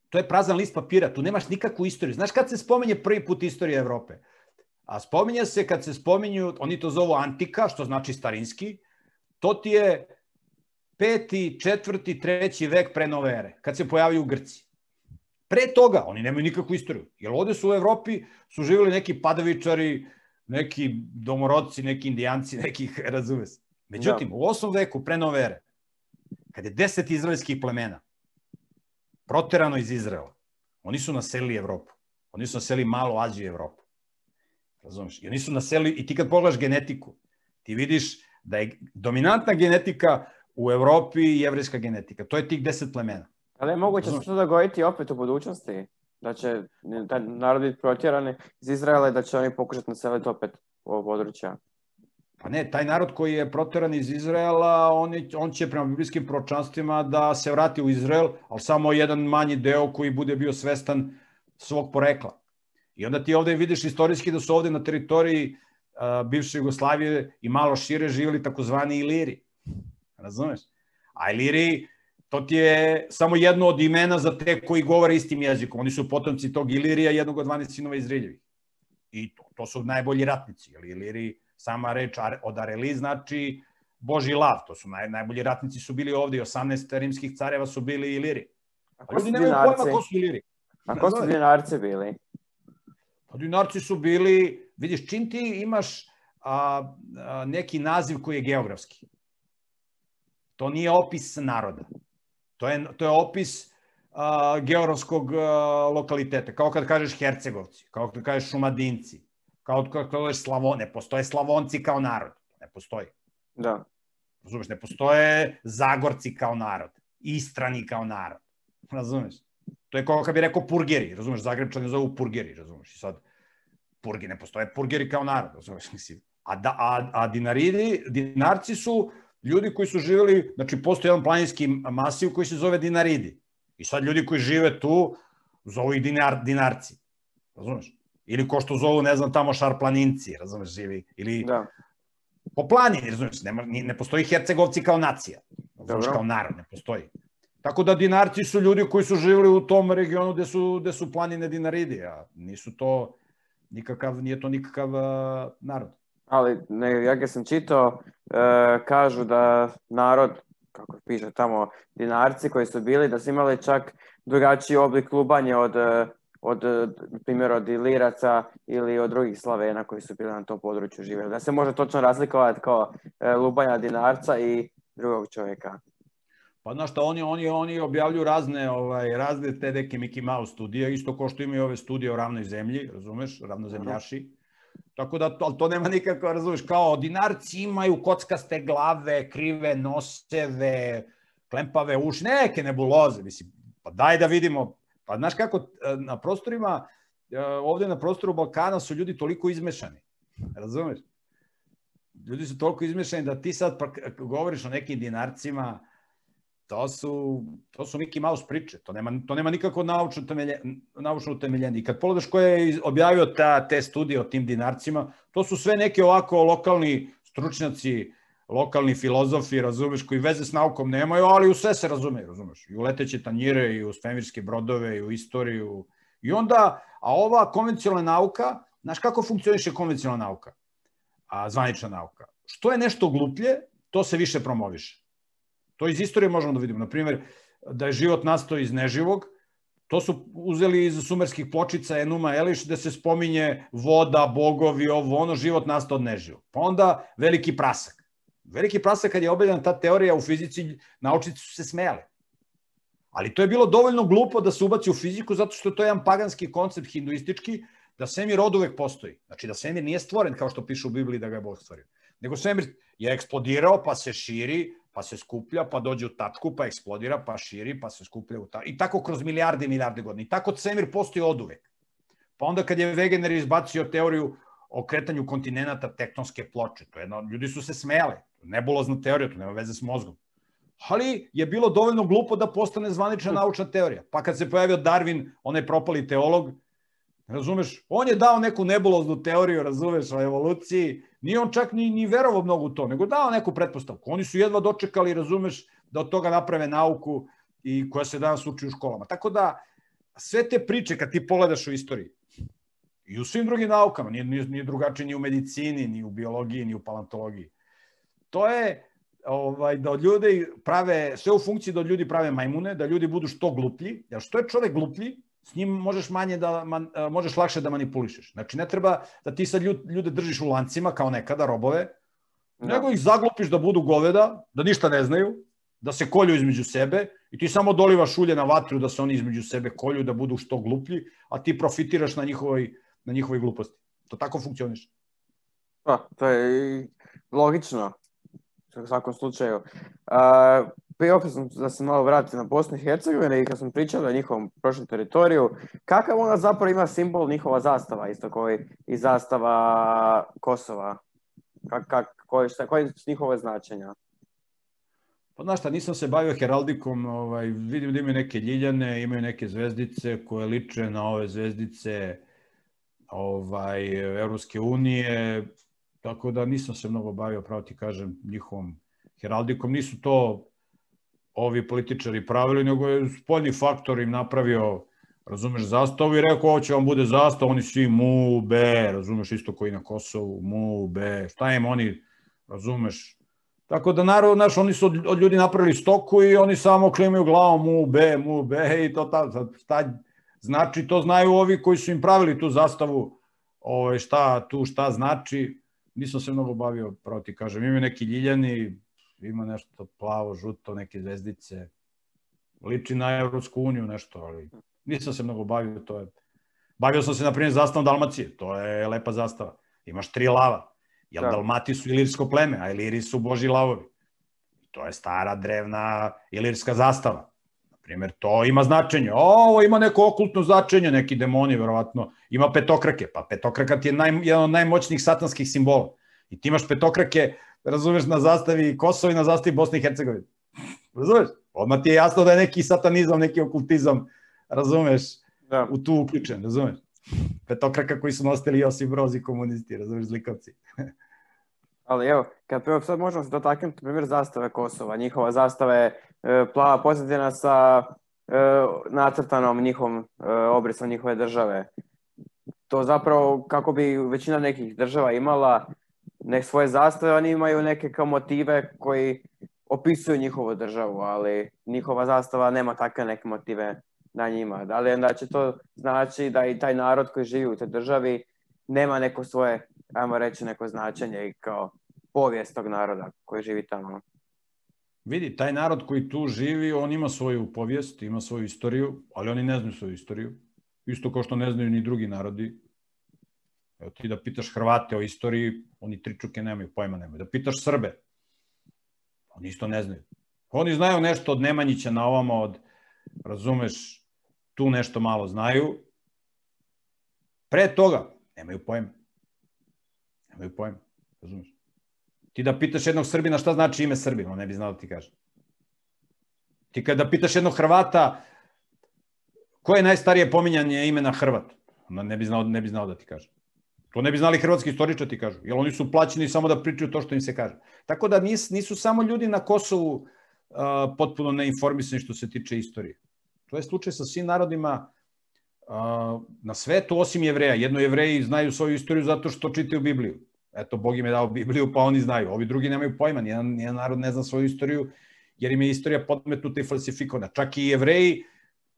to je prazan list papira, tu nemaš nikakvu istoriju. Znaš kad se spominje prvi put istorija Evrope? A spominje se kad se spominju, oni to zovu antika, što znači starinski, to ti je 5., 4., 3. vek pre nove ere, kad se pojavljaju Grci. Pre toga, oni nemaju nikakvu istoriju, jer ovde su u Evropi su živjeli neki padavičari, neki domorodci, neki indijanci, nekih, razumeš. Međutim, u 8. veku pre nove ere, kad je 10 izraelskih plemena proterano iz Izraela, oni su naselili Evropu. Oni su naselili malu Aziju i Evropu. Razumeš? I oni su naselili, i ti kad pogledaš genetiku, ti vidiš da je dominantna genetika u Evropi jevrejska genetika. To je tih 10 plemena. Ali je moguće se to dogoditi opet u budućnosti? Da će narod biti protjerani iz Izraela i da će oni pokušati naseliti opet ovo područja? Pa ne, taj narod koji je proteran iz Izraela, on će prema biblijskim proročanstvima da se vrati u Izrael, ali samo jedan manji deo koji bude bio svestan svog porekla. I onda ti ovde vidiš istorijski da su ovde na teritoriji bivše Jugoslavije i malo šire živjeli takozvani Iliri. Razumeš? A Iliri, to ti je samo jedno od imena za te koji govore istim jezikom. Oni su potomci tog Ilirija, jednog od 12 sinova Izraeljevih. I to su najbolji ratnici. Iliri, sama reč od Areli znači Božji lav. To su najbolji ratnici su bili ovde. 18 rimskih careva su bili Iliri. A ko su Dinarci? Ko su Iliri. A ko su Dinarci bili? Dinarci su bili, vidiš, čim ti imaš neki naziv koji je geografski. To nije opis naroda. To je opis geografskog lokaliteta. Kao kad kažeš Hercegovci, kao kad kažeš Šumadinci, kao kad kažeš Slavone. Ne postoje Slavonci kao narod. Ne postoji. Da. Razumeš, ne postoje Zagorci kao narod. Istrani kao narod. Razumeš? To je kao kad bi rekao Purgeri. Razumeš, Zagrebčani zovu Purgeri. Razumeš, i sad Purgi, ne postoje Purgeri kao narod. Razumeš, mislim. A Dinarci su ljudi koji su živjeli, znači postoji jedan planinski masiv koji se zove Dinaridi. I sad ljudi koji žive tu zovu ih Dinarci. Razumeš? Ili ko što zovu, ne znam, tamo Šarplaninci, razumeš, živi. Ili po planini, razumeš, ne postoji Hercegovci kao nacija. Razumeš, kao narod, ne postoji. Tako da Dinarci su ljudi koji su živjeli u tom regionu gde su planine Dinaridi, a nije to nikakav narod. Ali, ja kad sam čitao, kažu da narod, kako piše tamo, Dinarci koji su bili, da su imali čak drugačiji oblik lubanja od primjera od Iliraca ili od drugih Slavena koji su bili na tom području živjeli. Da se može točno razlikovati kao lubanja Dinarca i drugog čovjeka. Pa znaš šta, oni objavljuju razne te neke Mickey Mouse studije, isto kao što imaju ove studije o ravnoj zemlji, razumeš, ravnozemljaši. Tako da, ali to nema nikako, razumeš, kao Dinarci imaju kockaste glave, krive noseve, klempave uši, neke nebuloze, mislim, pa daj da vidimo, pa znaš kako, na prostorima, ovde na prostoru Balkana su ljudi toliko izmešani, razumeš? Ljudi su toliko izmešani da ti sad govoriš o nekim Dinarcima, to su Mickey Mouse priče, to nema nikako naučno utemeljenje. I kad pogledaš ko je objavio te studije o tim Dinarcima, to su sve neki ovako lokalni stručnjaci, lokalni filozofi, razumeš, koji veze s naukom nemaju, ali u sve se razumeju, razumeš, i u leteće tanjire, i u svemirske brodove, i u istoriju. I onda, a ova konvencionalna nauka, znaš kako funkcioniše konvencionalna nauka, zvanična nauka? Što je nešto gluplje, to se više promoviše. To iz istorije možemo da vidimo. Naprimjer, da je život nastao iz neživog, to su uzeli iz sumerskih pločica Enuma Eliš, da se spominje voda, bogovi, život nastao od neživog. Pa onda veliki prasak. Veliki prasak, kad je objavljena ta teorija u fizici, naučnici su se smejali. Ali to je bilo dovoljno glupo da se ubaci u fiziku, zato što to je jedan paganski koncept hinduistički, da svemir oduvek postoji. Znači da svemir nije stvoren kao što piše u Bibliji da ga je Bog stvorio. Nego svemir je eksplodirao, pa se širi, pa se skuplja, pa dođe u tačku, pa eksplodira, pa širi, pa se skuplja u tačku. I tako kroz milijarde i milijarde godina. I tako svemir postoji oduvek. Pa onda kad je Wegener izbacio teoriju o kretanju kontinenta tektonske ploče, ljudi su se smejali. Nebulozna teorija, to nema veze s mozgom. Ali je bilo dovoljno glupo da postane zvanična naučna teorija. Pa kad se pojavio Darwin, onaj propali teolog, Razumeš? On je dao neku nebuloznu teoriju, razumeš, o evoluciji. Nije on čak ni verovao mnogo u to, nego dao neku pretpostavku. Oni su jedva dočekali, razumeš, da od toga naprave nauku i koja se danas uči u školama. Tako da, sve te priče, kad ti pogledaš u istoriji, i u svim drugim naukama, nije drugačije ni u medicini, ni u biologiji, ni u paleontologiji. To je da od ljudi prave, sve u funkciji da od ljudi prave majmune, da ljudi budu što gluplji, jer što je čovek gluplji, s njim možeš lakše da manipulišeš. Znači, ne treba da ti sad ljude držiš u lancima, kao nekada, robove, nego ih zaglupiš da budu goveda, da ništa ne znaju, da se kolju između sebe i ti samo dolivaš ulje na vatru da se oni između sebe kolju, da budu što gluplji, a ti profitiraš na njihovoj gluposti. To tako funkcioniš. Pa, to je logično u svakom slučaju. Prije opet da se malo vratim na Bosnu i Hercegovinu i kad smo pričali o njihovom prošlom teritoriju, kakav ona zapravo ima simbol njihova zastava, isto koji i zastava Kosova? Koje su njihove značenja? Pa znaš šta, nisam se bavio heraldikom, vidim da imaju neke ljiljane, imaju neke zvezdice koje liče na ove zvezdice Evropske unije, tako da nisam se mnogo bavio, pravo ti kažem, njihovom heraldikom. Nisu to ovi političari pravili, nego je spoljni faktor im napravio, razumeš, zastavu i rekao, ovo će vam bude zastav, oni svi mu, be, razumeš, isto koji na Kosovu, mu, be, šta im oni, razumeš. Tako da, narod, znaš, oni su od ljudi napravili stoku i oni samo klimaju glavom, mu, be, i to šta znači, to znaju ovi koji su im pravili tu zastavu, šta znači. Nisam se mnogo bavio, pravo ti kažem, imaju neki ljiljani, ima nešto plavo, žuto, neke zvezdice, liči na Evropsku uniju nešto, ali nisam se mnogo bavio, to je... Bavio sam se, na primjer, zastavom Dalmacije, to je lepa zastava, imaš 3 lava, jer Dalmati su ilirsko pleme, a Iliri su božji lavovi. To je stara, drevna ilirska zastava. Na primjer, to ima značenje, ovo ima neko okultno značenje, neki demoni, verovatno, ima petokrake, pa petokraka ti je jedan od najmoćnijih satanskih simbola. I ti imaš petokrake, razumeš, na zastavi Kosova i na zastavi Bosne i Hercegovine. Razumeš? Odmah ti je jasno da je neki satanizam, neki okultizam, razumeš, u tu uključen, razumeš? Petokraka koji su nosili Josip Broz i komunisti, razumeš, zlikovci. Ali evo, kad sad možemo se dotaknuti, primjer, zastave Kosova. Njihova zastava je plava pozadina sa nacrtanom njihovom obrisom njihove države. To zapravo, kako bi većina nekih država imala svoje zastave, oni imaju neke kao motive koji opisuju njihovu državu, ali njihova zastava nema takve neke motive na njima. Da li onda će to znači da i taj narod koji živi u toj državi nema neko svoje, ajmo reći, neko značenje i kao povijest tog naroda koji živi tamo? Vidi, taj narod koji tu živi, on ima svoju povijest, ima svoju istoriju, ali oni ne znaju svoju istoriju. Isto kao što ne znaju ni drugi narodi. Evo ti da pitaš Hrvate o istoriji, oni tričuke nemaju, pojma nemaju. Da pitaš Srbe, oni isto ne znaju. Oni znaju nešto od Nemanjića na ovamo, od, razumeš, tu nešto malo znaju. Pre toga, nemaju pojma. Nemaju pojma, razumeš. Ti da pitaš jednog Srbina šta znači ime Srbin, on ne bi znao da ti kaže. Ti kada pitaš jednog Hrvata, koje je najstarije pominjanje imena Hrvat, on ne bi znao da ti kaže. To ne bi znali hrvatski istoričari, ti kažu, jer oni su plaćeni samo da pričaju to što im se kaže. Tako da nisu samo ljudi na Kosovu potpuno neinformisani što se tiče istorije. To je slučaj sa svim narodima na svetu, osim Jevreja. Jedno, Jevreji znaju svoju istoriju zato što čitaju Bibliju. Eto, Bog im je dao Bibliju, pa oni znaju. Ovi drugi nemaju pojma, nijedan narod ne zna svoju istoriju, jer im je istorija podmetnuta i falsifikovana. Čak i Jevreji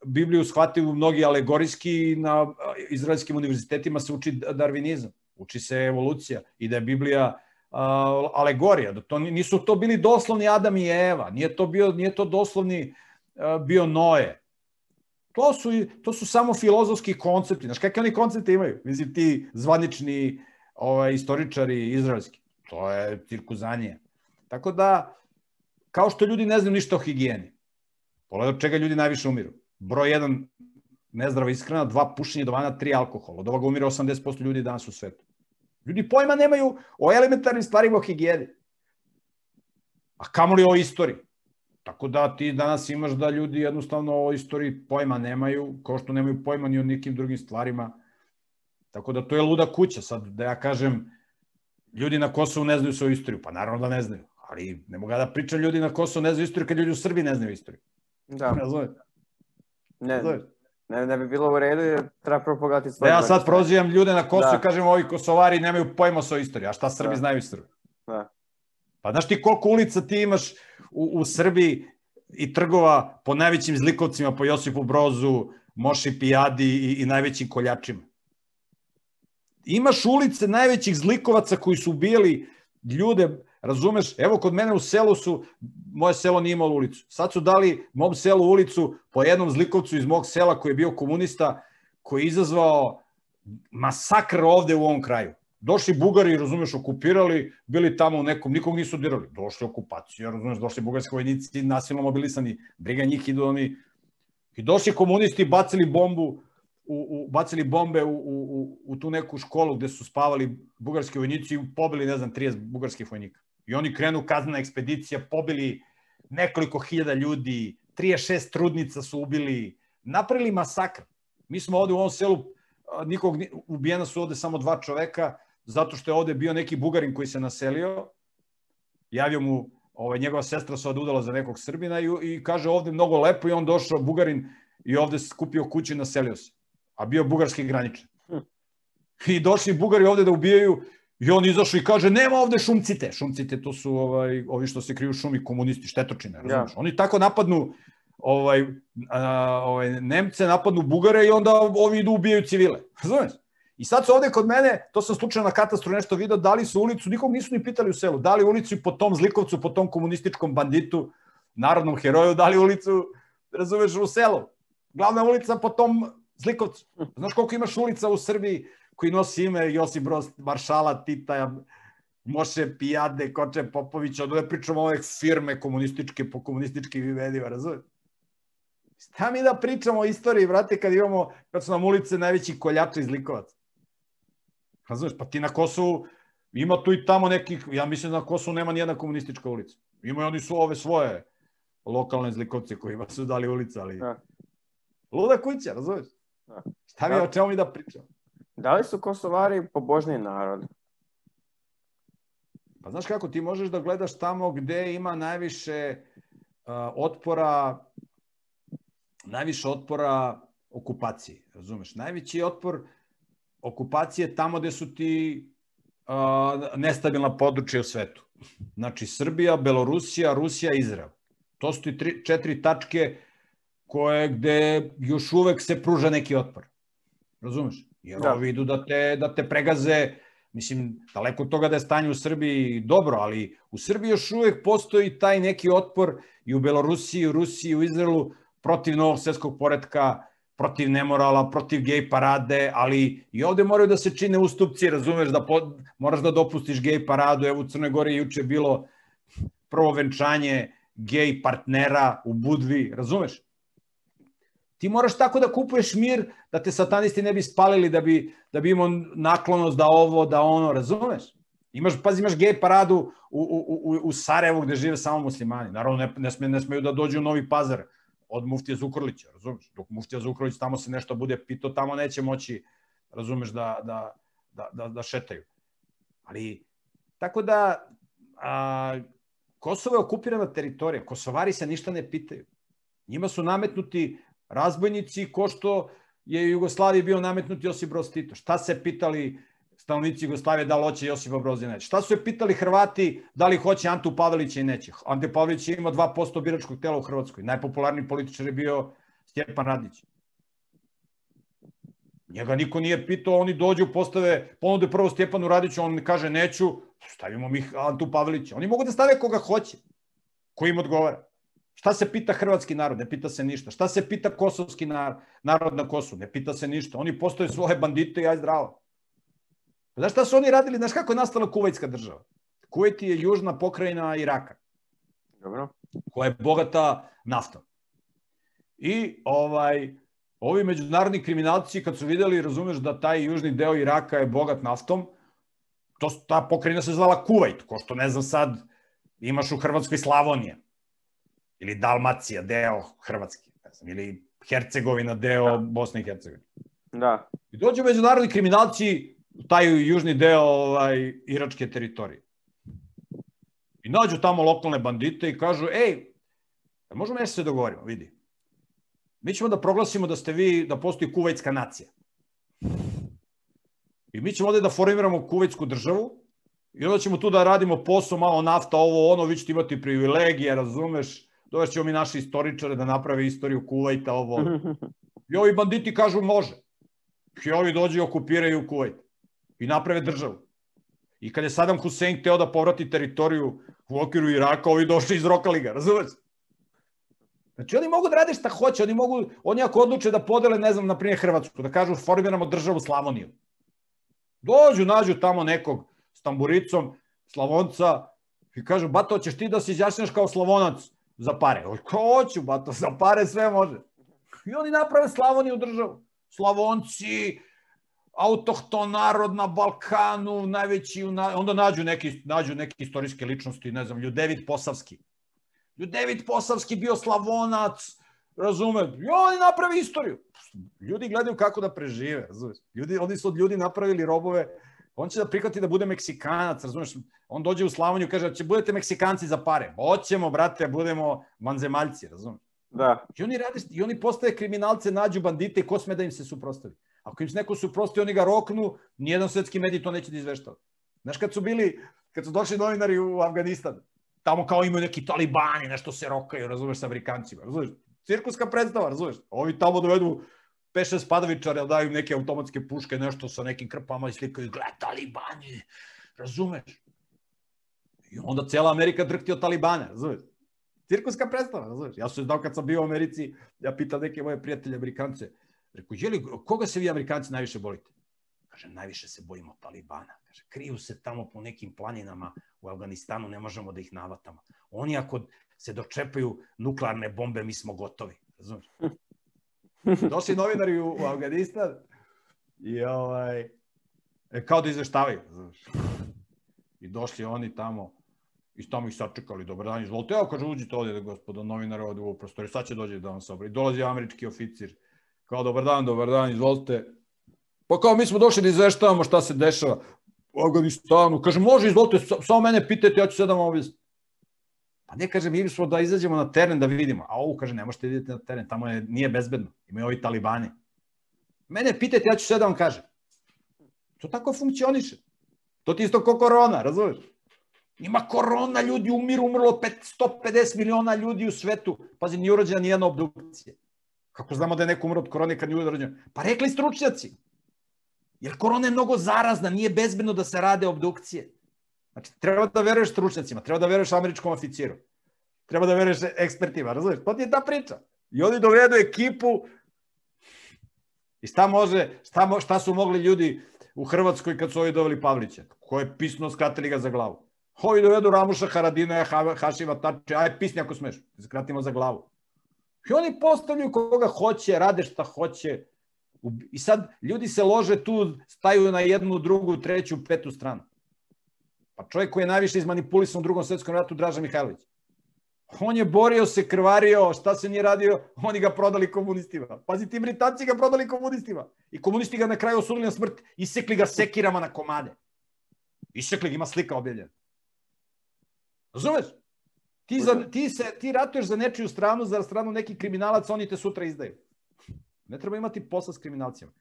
Bibliju shvataju mnogi alegorijski, na izraelskim univerzitetima se uči darvinizam, uči se evolucija i da je Biblija alegorija. Nisu to bili doslovni Adam i Eva, nije to doslovni bio Noe. To su samo filozofski koncepti. Znaš, kakve oni koncepte imaju? Mislim, ti zvanični istoričari izraelski. To je cirkuzanije. Tako da, kao što ljudi ne znaju ništa o higijeni, pogledaj od čega ljudi najviše umiru. Broj 1, nezdrava ishrana, 2, pušenje duvana, 3, alkohol. Od ovoga umire 80% ljudi danas u svetu. Ljudi pojma nemaju o elementarnim stvarima o higijeni. A kamoli o istoriji. Tako da ti danas imaš da ljudi jednostavno o istoriji pojma nemaju, kao što nemaju pojma ni o nekim drugim stvarima. Tako da to je luda kuća. Sad da ja kažem, ljudi na Kosovu ne znaju svoju istoriju. Pa naravno da ne znaju. Ali ne mogu da pričam ljudi na Kosovu ne znaju istoriju kad ljudi u Srbiji ne znaju istoriju. Da. Ne, ne bi bilo u redu jer treba propagati svoje. Ja sad prozivam ljude na Kosovu i kažem ovi Kosovari nemaju pojma o svojoj istoriji. A šta Srbi znaju istoriju? Da. Pa znaš ti koliko ulica ti imaš u Srbiji i trgova po najvećim zlikovcima, po Josipu Brozu, Moši Pijadi i najvećim koljačima. Imaš ulice najvećih zlikovaca koji su ubijali ljude, razumeš? Evo kod mene u selu moje selo nije imalo ulicu. Sad su dali mom selu ulicu po jednom zlikovcu iz mog sela koji je bio komunista, koji je izazvao masakr ovde u ovom kraju. Došli Bugari, razumeš, okupirali, bili tamo u nekom, nikog nisu dirali. Došli okupacija, razumeš, došli bugarski vojnici, nasilno mobilisani, briga njih idu oni. I došli komunisti, bacili bombe u tu neku školu gde su spavali bugarski vojnici i pobili, ne znam, 30 bugarskih vojnika. I oni krenu kaznena ekspedicija, pobili nekoliko hiljada ljudi, 36 trudnica su ubili, napravili masakr. Mi smo ovde u ovom selu, ubijena su ovde samo 2 čoveka, zato što je ovde bio neki Bugarin koji se naselio, javio mu, njegova sestra se ovde udala za nekog Srbina i kaže ovde mnogo lepo i on došao, Bugarin, i ovde skupio kuću i naselio se. A bio bugarski graničar. I došli Bugari ovde da ubijaju i on izašao i kaže nema ovde šumcite. Šumcite to su ovi što se kriju u šumi, komunisti, štetočine. Oni tako napadnu Nemce, napadnu Bugare i onda ovi idu ubijaju civile. Razumeš? I sad su ovde kod mene, to sam slučajno na katastru nešto vidio, dali su ulicu, nikog nisu ni pitali u selu, dali ulicu i po tom zlikovcu, po tom komunističkom banditu, narodnom heroju, dali ulicu, razumeš, u selu. Glavna ulica po tom zlikovcu. Znaš koliko imaš ulica u Srbiji koji nosi ime Josip Broz, Maršala, Tita, Moše Pijade, Koče Popovića, od ove pričamo ove firme komunističke po komunističkim imenima, razumeš? Šta mi da pričamo o istoriji, brate, kad su nam ulice najveći koljača i zlikovaca? Razumeš, pa ti na Kosovu ima tu i tamo nekih, ja mislim da na Kosovu nema nijedna komunistička ulica. Imaju oni su ove svoje lokalne zlikovce kojima su dali ulica, ali... Luda kuća, razumeš? Šta mi, o čemu mi da pričamo? Da li su Kosovari pobožniji narod? Pa znaš kako, ti možeš da gledaš tamo gde ima najviše otpora okupaciji, razumeš? Najveći otpor okupacije tamo gde su ti nestabilna područja u svetu. Znači, Srbija, Belorusija, Rusija, Izrael. To su ti 4 tačke gde još uvek se pruža neki otpor. Razumeš? Jer ovi idu da te pregaze, mislim, daleko od toga da je stanje u Srbiji dobro, ali u Srbiji još uvek postoji taj neki otpor i u Belorusiji, u Rusiji, u Izraelu protiv novog svetskog poretka, protiv nemorala, protiv gej parade, ali i ovde moraju da se čine ustupci, razumeš, da moraš da dopustiš gej paradu. Evo u Crnoj Gori juče je bilo prvo venčanje gej partnera u Budvi, razumeš? Ti moraš tako da kupuješ mir, da te satanisti ne bi spalili, da bi imao naklonost da ovo, da ono, razumeš? Pazi, imaš gej paradu u Sarajevu gde žive samo muslimani. Naravno, ne smeju da dođu u Novi Pazar od muftije Zukorlića, razumeš? Dok muftija Zukorlić tamo se nešto bude pitao, tamo neće moći, razumeš, da šetaju. Ali, tako da, Kosovo je okupirana teritorija, Kosovari se ništa ne pitaju. Njima su nametnuti razbojnici ko što je u Jugoslaviji bio nametnuti Josip Broz Tito. Šta se pitali stanovnici Jugoslavije da li hoće Josipa Broza i neće? Šta su je pitali Hrvati da li hoće Antu Pavelića i neće? Ante Pavelić je imao 2% biračkog tela u Hrvatskoj. Najpopularniji političar je bio Stjepan Radić. Njega niko nije pitao, oni dođu, ponude prvo Stjepanu Radiću, on kaže neću, stavimo mi Antu Pavelića. Oni mogu da stave koga hoće, ko im odgovara. Šta se pita hrvatski narod? Ne pita se ništa. Šta se pita kosovski narod na Kosovu? Ne pita se ništa. Oni postoje svoje bandite i aj zdravo. Znaš šta su oni radili? Znaš kako je nastala Kuvajtska država? Kuvajt je južna pokrajina Iraka. Dobro. Koja je bogata naftom. I ovi međunarodni kriminalci kad su videli, razumeš da taj južni deo Iraka je bogat naftom, ta pokrajina se zvala Kuvajt, ko što ne znam sad imaš u Hrvatskoj Slavonija. Ili Dalmacija, deo Hrvatske, ili Hercegovina, deo Bosne i Hercegovine. Da. I dođu međunarodni kriminalci u taj južni deo iračke teritorije. I nađu tamo lokalne bandite i kažu, ej, možemo nešto se dogovorimo, vidi. Mi ćemo da proglasimo da postoji kuvajtska nacija. I mi ćemo ovde da formiramo kuvajtsku državu i onda ćemo tu da radimo posao, malo nafta, ovo, ono, vi ćete imati privilegije, razumeš? Dovešćemo mi naši istoričare da naprave istoriju Kuvajta, ovo. I ovi banditi kažu može. I ovi dođu i okupiraju Kuvajt. I naprave državu. I kad je Saddam Hussein hteo da povrati teritoriju u okviru Iraka, ovi došli iz Rokali ga, razumeš? Znači, oni mogu da rade šta hoće, oni ako odluče da podele, ne znam, na primjer Hrvatsku, da kažu formiramo državu Slavoniju. Dođu, nađu tamo nekog s tamburicom, Slavonca, i kažu, bato, ćeš ti da se izjašnjaš kao Slavonac za pare? Ko hoću, bato, za pare sve može. I oni naprave Slavoniju državu. Slavonci, autohton narod na Balkanu, najveći, onda nađu neke istorijske ličnosti, ne znam, Ljudevit Posavski. Ljudevit Posavski bio Slavonac, razume, i oni napravi istoriju. Ljudi gledaju kako da prežive, razumeš. Oni su od ljudi napravili robove, on će da prihvati da bude Meksikanac, razumeš. On dođe u Slavoniju i kaže, će budete Meksikanci za pare. Hoćemo, brate, budemo vanzemaljci, razumeš. Da. I oni postaje kriminalce, nađu bandite i ko sme da im se suprostavi. Ako im se neko suprostavi, oni ga roknu, nijedan svetski medij to neće da izveštava. Znaš, kad su došli novinari u Afganistan, tamo kao imaju neki talibani, nešto se rokaju, razumeš, sa Amerikancima, razumeš. Cirkuska predstava, razumeš. Ovi tamo dovedu 5-6 padavičara, daju im neke automatske puške, nešto sa nekim krpama i slikaju, gleda, talibani, razumeš. I onda cela Amerika drhti od talibana, razumeš. Cirkuska predstava, razumeš. Ja sam znao kad sam bio u Americi, ja pitam neke moje prijatelje Amerikance, rekao, koga se vi Amerikanci najviše bolite? Kaže, najviše se bojimo talibana. Kaže, kriju se tamo po nekim planinama u Afganistanu, ne možemo da ih navatamo. Oni ako se dočepaju nuklearne bombe, mi smo gotovi. Razumiješ? Došli novinari u Afganistan i kao da izveštavaju. Razumiješ? I došli oni tamo i tamo ih sačekali. Dobar dan, izvolite. Evo, kaže, uđite ovdje, gospodo novinara, ovdje u prostoriju. Sad će dođe da vam se obri. Dolazi američki oficir. Kao, dobar dan, izvolite. Pa kao, mi smo došli da izveštavamo šta se dešava u Afganistanu. Kaže, može, izvolite, samo mene pitajte, ja ću sad da vam objasnim. Pa ne, kaže, mi smo da izađemo na teren da vidimo. A ovo, kaže, ne možete idete na teren, tamo nije bezbedno. Imaju ovi talibani. Mene pitajte, ja ću sad da vam kažem. To tako funkcioniše. To ti isto ko korona, razumeš? Ima korona, ljudi umrlo 150 miliona ljudi u svetu. Pazi, nije urađena nijedna obdukcija. Kako znamo da je neko umro od korone kad nije urađena? Pa rekli stručnjaci. Jer korona je mnogo zarazna, nije bezbedno da se rade obdukcije. Znači, treba da veruješ stručnjacima, treba da veruješ američkom oficiru, treba da veruješ ekspertima, razumiješ? To ti je ta priča. I oni dovedu ekipu i šta su mogli ljudi u Hrvatskoj kad su ovi doveli Pavlića, koji je pisno skratili ga za glavu. Ovi dovedu Ramuša Haradina, Hašima Tači, aj pisni ako smeš, skratimo za glavu. I oni postavljaju koga hoće, rade šta hoće. I sad ljudi se lože tu, staju na jednu, drugu, treću, petu stranu. Pa čovjek koji je najviše izmanipulisan u Drugom svetskom ratu, Draža Mihajlović. On je borio se, krvario, šta se nije radio, oni ga prodali komunistima. Pazi, ti Britanci ga prodali komunistima. I komunisti ga na kraju osudili na smrt, isekli ga sekirama na komade. Isekli ga, ima slika objavljena. Razumeš? Ti ratuješ za nečiju stranu, za stranu nekih kriminalaca, oni te sutra izdaju. Ne treba imati posla s kriminalcima.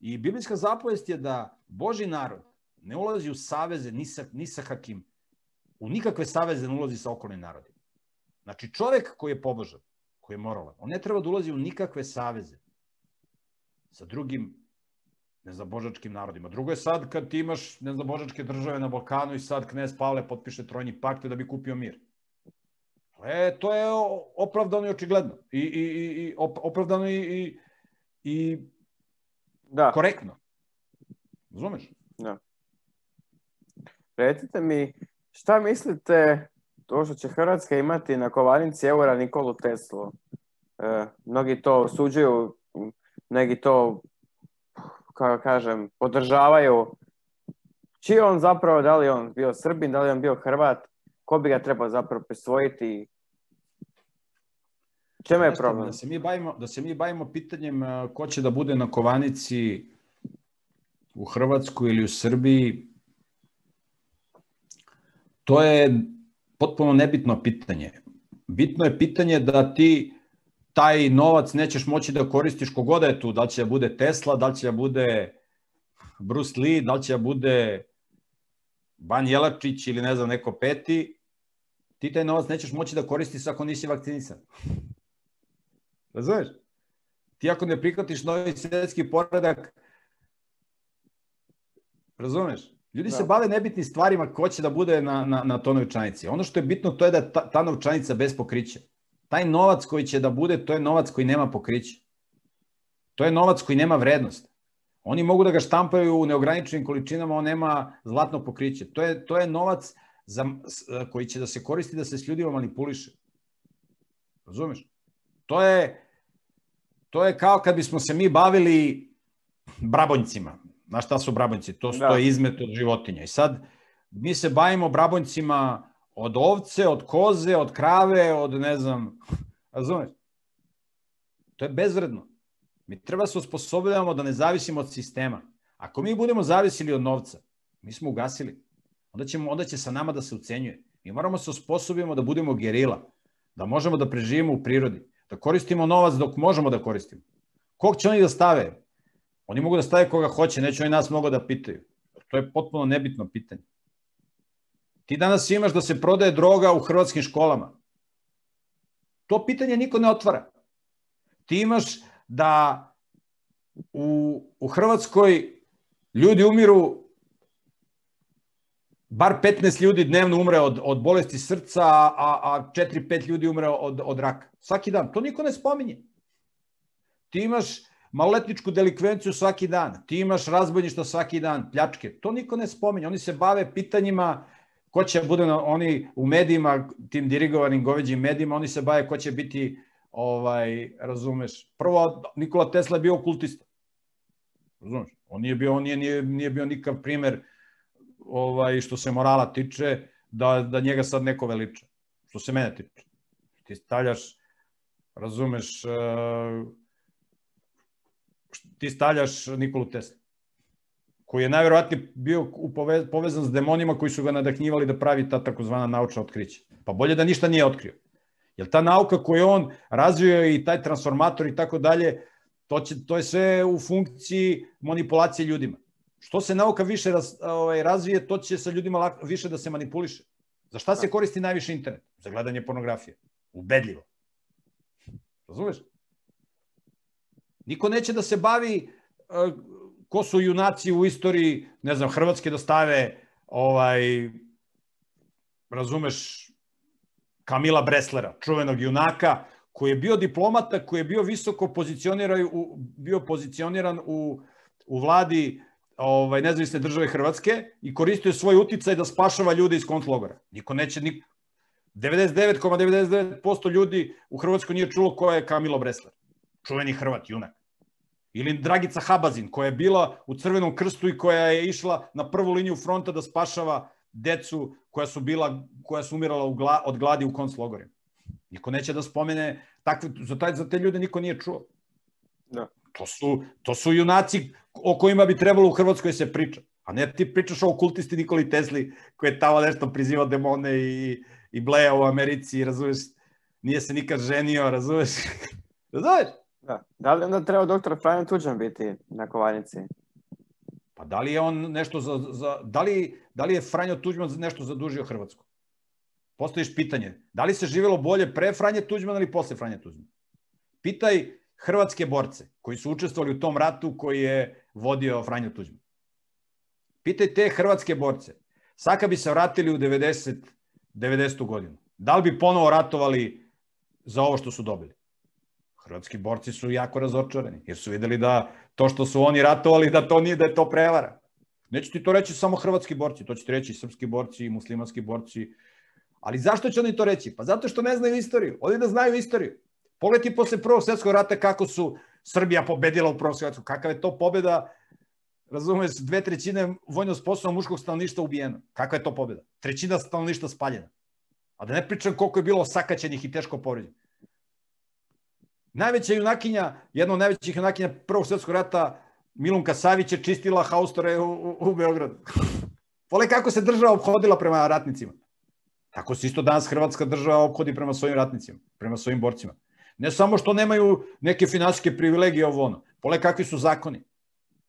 I biblijska zapovest je da Božji narod ne ulazi u saveze ni sa hakim, u nikakve saveze ne ulazi sa okolnim narodima. Znači, čovek koji je pobožan, koji je moralan, on ne treba da ulazi u nikakve saveze sa drugim nezabožačkim narodima. Drugo je sad kad ti imaš nezabožačke države na Balkanu i sad knez Pavle potpiše trojni pakt da bi kupio mir. To je opravdano i očigledno. I opravdano i korektno. Razumeš? Da. Recite mi, šta mislite to što će Hrvatska imati na kovanici eura Nikolu Teslu? Mnogi to osuđuju, neki to, kako kažem, podržavaju. Čiji on zapravo, da li on bio Srbin, da li on bio Hrvat, ko bi ga trebao zapravo prisvojiti? Čemu je problem? Da se mi bavimo pitanjem ko će da bude na kovanici u Hrvatskoj ili u Srbiji, to je potpuno nebitno pitanje. Bitno je pitanje da ti taj novac nećeš moći da koristiš kogoda je tu, da li će da bude Tesla, da li će da bude Bruce Lee, da li će da bude Ban Jelačić ili ne znam neko peti, ti taj novac nećeš moći da koristiš ako nisi vakcinisan. Razumeš? Ti ako ne prihvatiš novi svjetski poredak, razumeš? Ljudi se bave nebitnim stvarima ko će da bude na toj novčanici. Ono što je bitno to je da ta novčanica bez pokrića. Taj novac koji će da bude, to je novac koji nema pokrića. To je novac koji nema vrednost. Oni mogu da ga štampaju u neograničenim količinama, on nema zlatno pokriće. To je novac koji će da se koristi da se s ljudima manipuliše. Razumeš? To je kao kad bismo se mi bavili brabonjcima. Znaš šta su brabonjci? To je izmet od životinja. I sad mi se bavimo brabonjcima od ovce, od koze, od krave, od ne znam, razumeš? To je bezvredno. Mi treba se osposobljavamo da ne zavisimo od sistema. Ako mi budemo zavisili od novca, mi smo ugasili. Onda će sa nama da se ucenjuje. Mi moramo se osposobimo da budemo gerila, da možemo da preživimo u prirodi, da koristimo novac dok možemo da koristimo. Kog će oni da stave? Oni mogu da stave koga hoće, neće oni nas mnogo da pitaju. To je potpuno nebitno pitanje. Ti danas imaš da se prodaje droga u hrvatskim školama. To pitanje niko ne otvara. Ti imaš da u Hrvatskoj ljudi umiru, bar 15 ljudi dnevno umre od bolesti srca, a 4-5 ljudi umre od raka. Svaki dan. To niko ne spominje. Ti imaš maloletničku delikvenciju svaki dan. Ti imaš razbojništvo svaki dan, pljačke. To niko ne spominje. Oni se bave pitanjima ko će bude oni u medijima, tim dirigovanim goveđim medijima, oni se bave ko će biti, razumeš. Prvo, Nikola Tesla je bio okultista. Razumeš? On nije bio nikakav primer što se morala tiče, da njega sad neko veliča. Što se mene tiče. Ti stavljaš, razumeš, ti stavljaš Nikolu Tesla, koji je najverovatnije bio povezan s demonima koji su ga nadahnjivali da pravi ta takozvana naučna otkrića. Pa bolje da ništa nije otkrio. Jer ta nauka koju on razvio i taj transformator i tako dalje, to je sve u funkciji manipulacije ljudima. Što se nauka više razvije, to će sa ljudima više da se manipuliše. Za šta se koristi najviše internet? Za gledanje pornografije. Ubedljivo. Razumeš? Niko neće da se bavi ko su junaci u istoriji, ne znam, Hrvatske da stave, razumeš, Kamila Breslera, čuvenog junaka, koji je bio diplomata, koji je bio visoko pozicioniran u vladi nezavisne države Hrvatske i koristio svoj uticaj da spašava ljude iz kontlogora. Niko neće, 99,99% ljudi u Hrvatskoj nije čulo ko je Kamilo Bresler. Čuveni Hrvat, junak. Ili Dragica Habazin, koja je bila u Crvenom krstu i koja je išla na prvu liniju fronta da spašava decu koja su umirala od gladi u konclogorima. Niko neće da spomene, za te ljude niko nije čuo. To su junaci o kojima bi trebalo u Hrvatskoj se priča. A ne ti pričaš o okultisti Nikoli Tesli, koji je tamo nešto prizivao demone i bleja u Americi, razumeš, nije se nikad ženio, razumeš? Razumeš? Da li onda treba doktor Franjo Tuđman biti na kovanici? Pa da li je on nešto da li je Franjo Tuđman nešto zadužio Hrvatsku? Postojiš pitanje. Da li se živjelo bolje pre Franje Tuđmana ili posle Franje Tuđmana? Pitaj hrvatske borce koji su učestvovali u tom ratu koji je vodio Franjo Tuđman. Pitaj te hrvatske borce. Sad kad bi se vratili u 90. godinu, da li bi ponovo ratovali za ovo što su dobili? Hrvatski borci su jako razočarani, jer su videli da to što su oni ratovali, da to nije, da je to prevara. Neće ti to reći samo hrvatski borci, to će ti reći i srpski borci, i muslimanski borci. Ali zašto će oni to reći? Pa zato što ne znaju istoriju. Oni da znaju istoriju. Pogledaj posle Prvog svjetskog rata kako su Srbija pobedila u Prvom svjetskom. Kakav je to pobeda, razumeš, 2/3 vojno sposobnog muškog stanovništva ubijeno. Kakva je to pobeda? 1/3 stanovništva spaljena. A da ne pričam koliko je bilo osakaćenih i teško povređenih. Najveća junakinja, jedna od najvećih junakinja Prvog svjetskog rata, Milunka Savić je čistila haustore u Beogradu. Pole kako se država ophodila prema ratnicima. Tako se isto danas Hrvatska država ophodi prema svojim ratnicima, prema svojim borcima. Ne samo što nemaju neke finansijske privilegije ovo ono. Pole kakvi su zakoni.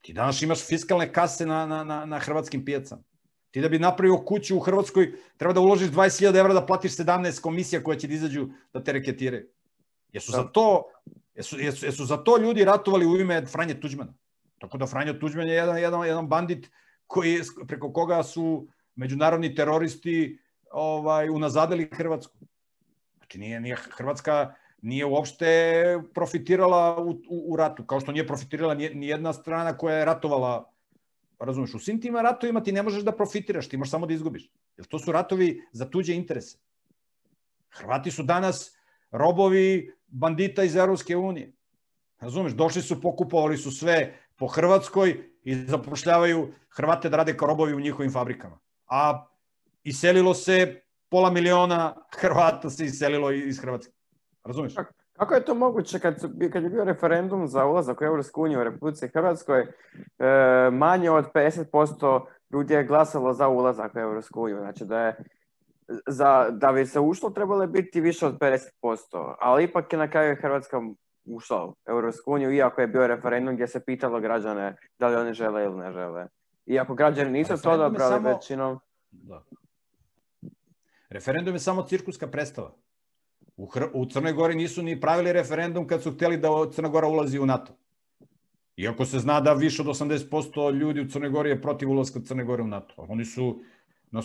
Ti danas imaš fiskalne kase na hrvatskim pijacama. Ti da bi napravio kuću u Hrvatskoj, treba da uložiš 20.000 evra da platiš 17 komisija koje će da izađu da te reketiraju. Jesu za to ljudi ratovali u ime Franje Tuđmana. Tako da Franjo Tuđman je jedan bandit preko koga su međunarodni teroristi unazadili Hrvatsku. Znači Hrvatska nije uopšte profitirala u ratu, kao što nije profitirala ni jedna strana koja je ratovala. Razumeš, u svim tim ratovima ti ne možeš da profitiraš, ti možeš samo da izgubiš. Jer to su ratovi za tuđe interese. Hrvati su danas robovi bandita iz Evropske unije. Razumeš, došli su, pokupovali su sve po Hrvatskoj i zapošljavaju Hrvate da rade kao robovi u njihovim fabrikama. A iselilo se 500.000 Hrvata se iselilo iz Hrvatske. Razumeš? Kako je to moguće kad je bio referendum za ulazak u Evropsku uniju u Republici Hrvatskoj, manje od 50% ljudi je glasalo za ulazak u Evropsku uniju. Znači da bi se ušlo trebalo biti više od 50%, ali ipak je na kraju Hrvatska ušla u Evropsku uniju, iako je bio referendum gdje se pitalo građane da li oni žele ili ne žele. Iako građani nisu to odabrali većinom. Referendum je samo cirkuska predstava. U Crnoj Gori nisu ni pravili referendum kad su htjeli da Crna Gora ulazi u NATO. Iako se zna da više od 80% ljudi u Crnoj Gori je protiv ulaska Crne Gore u NATO. Oni su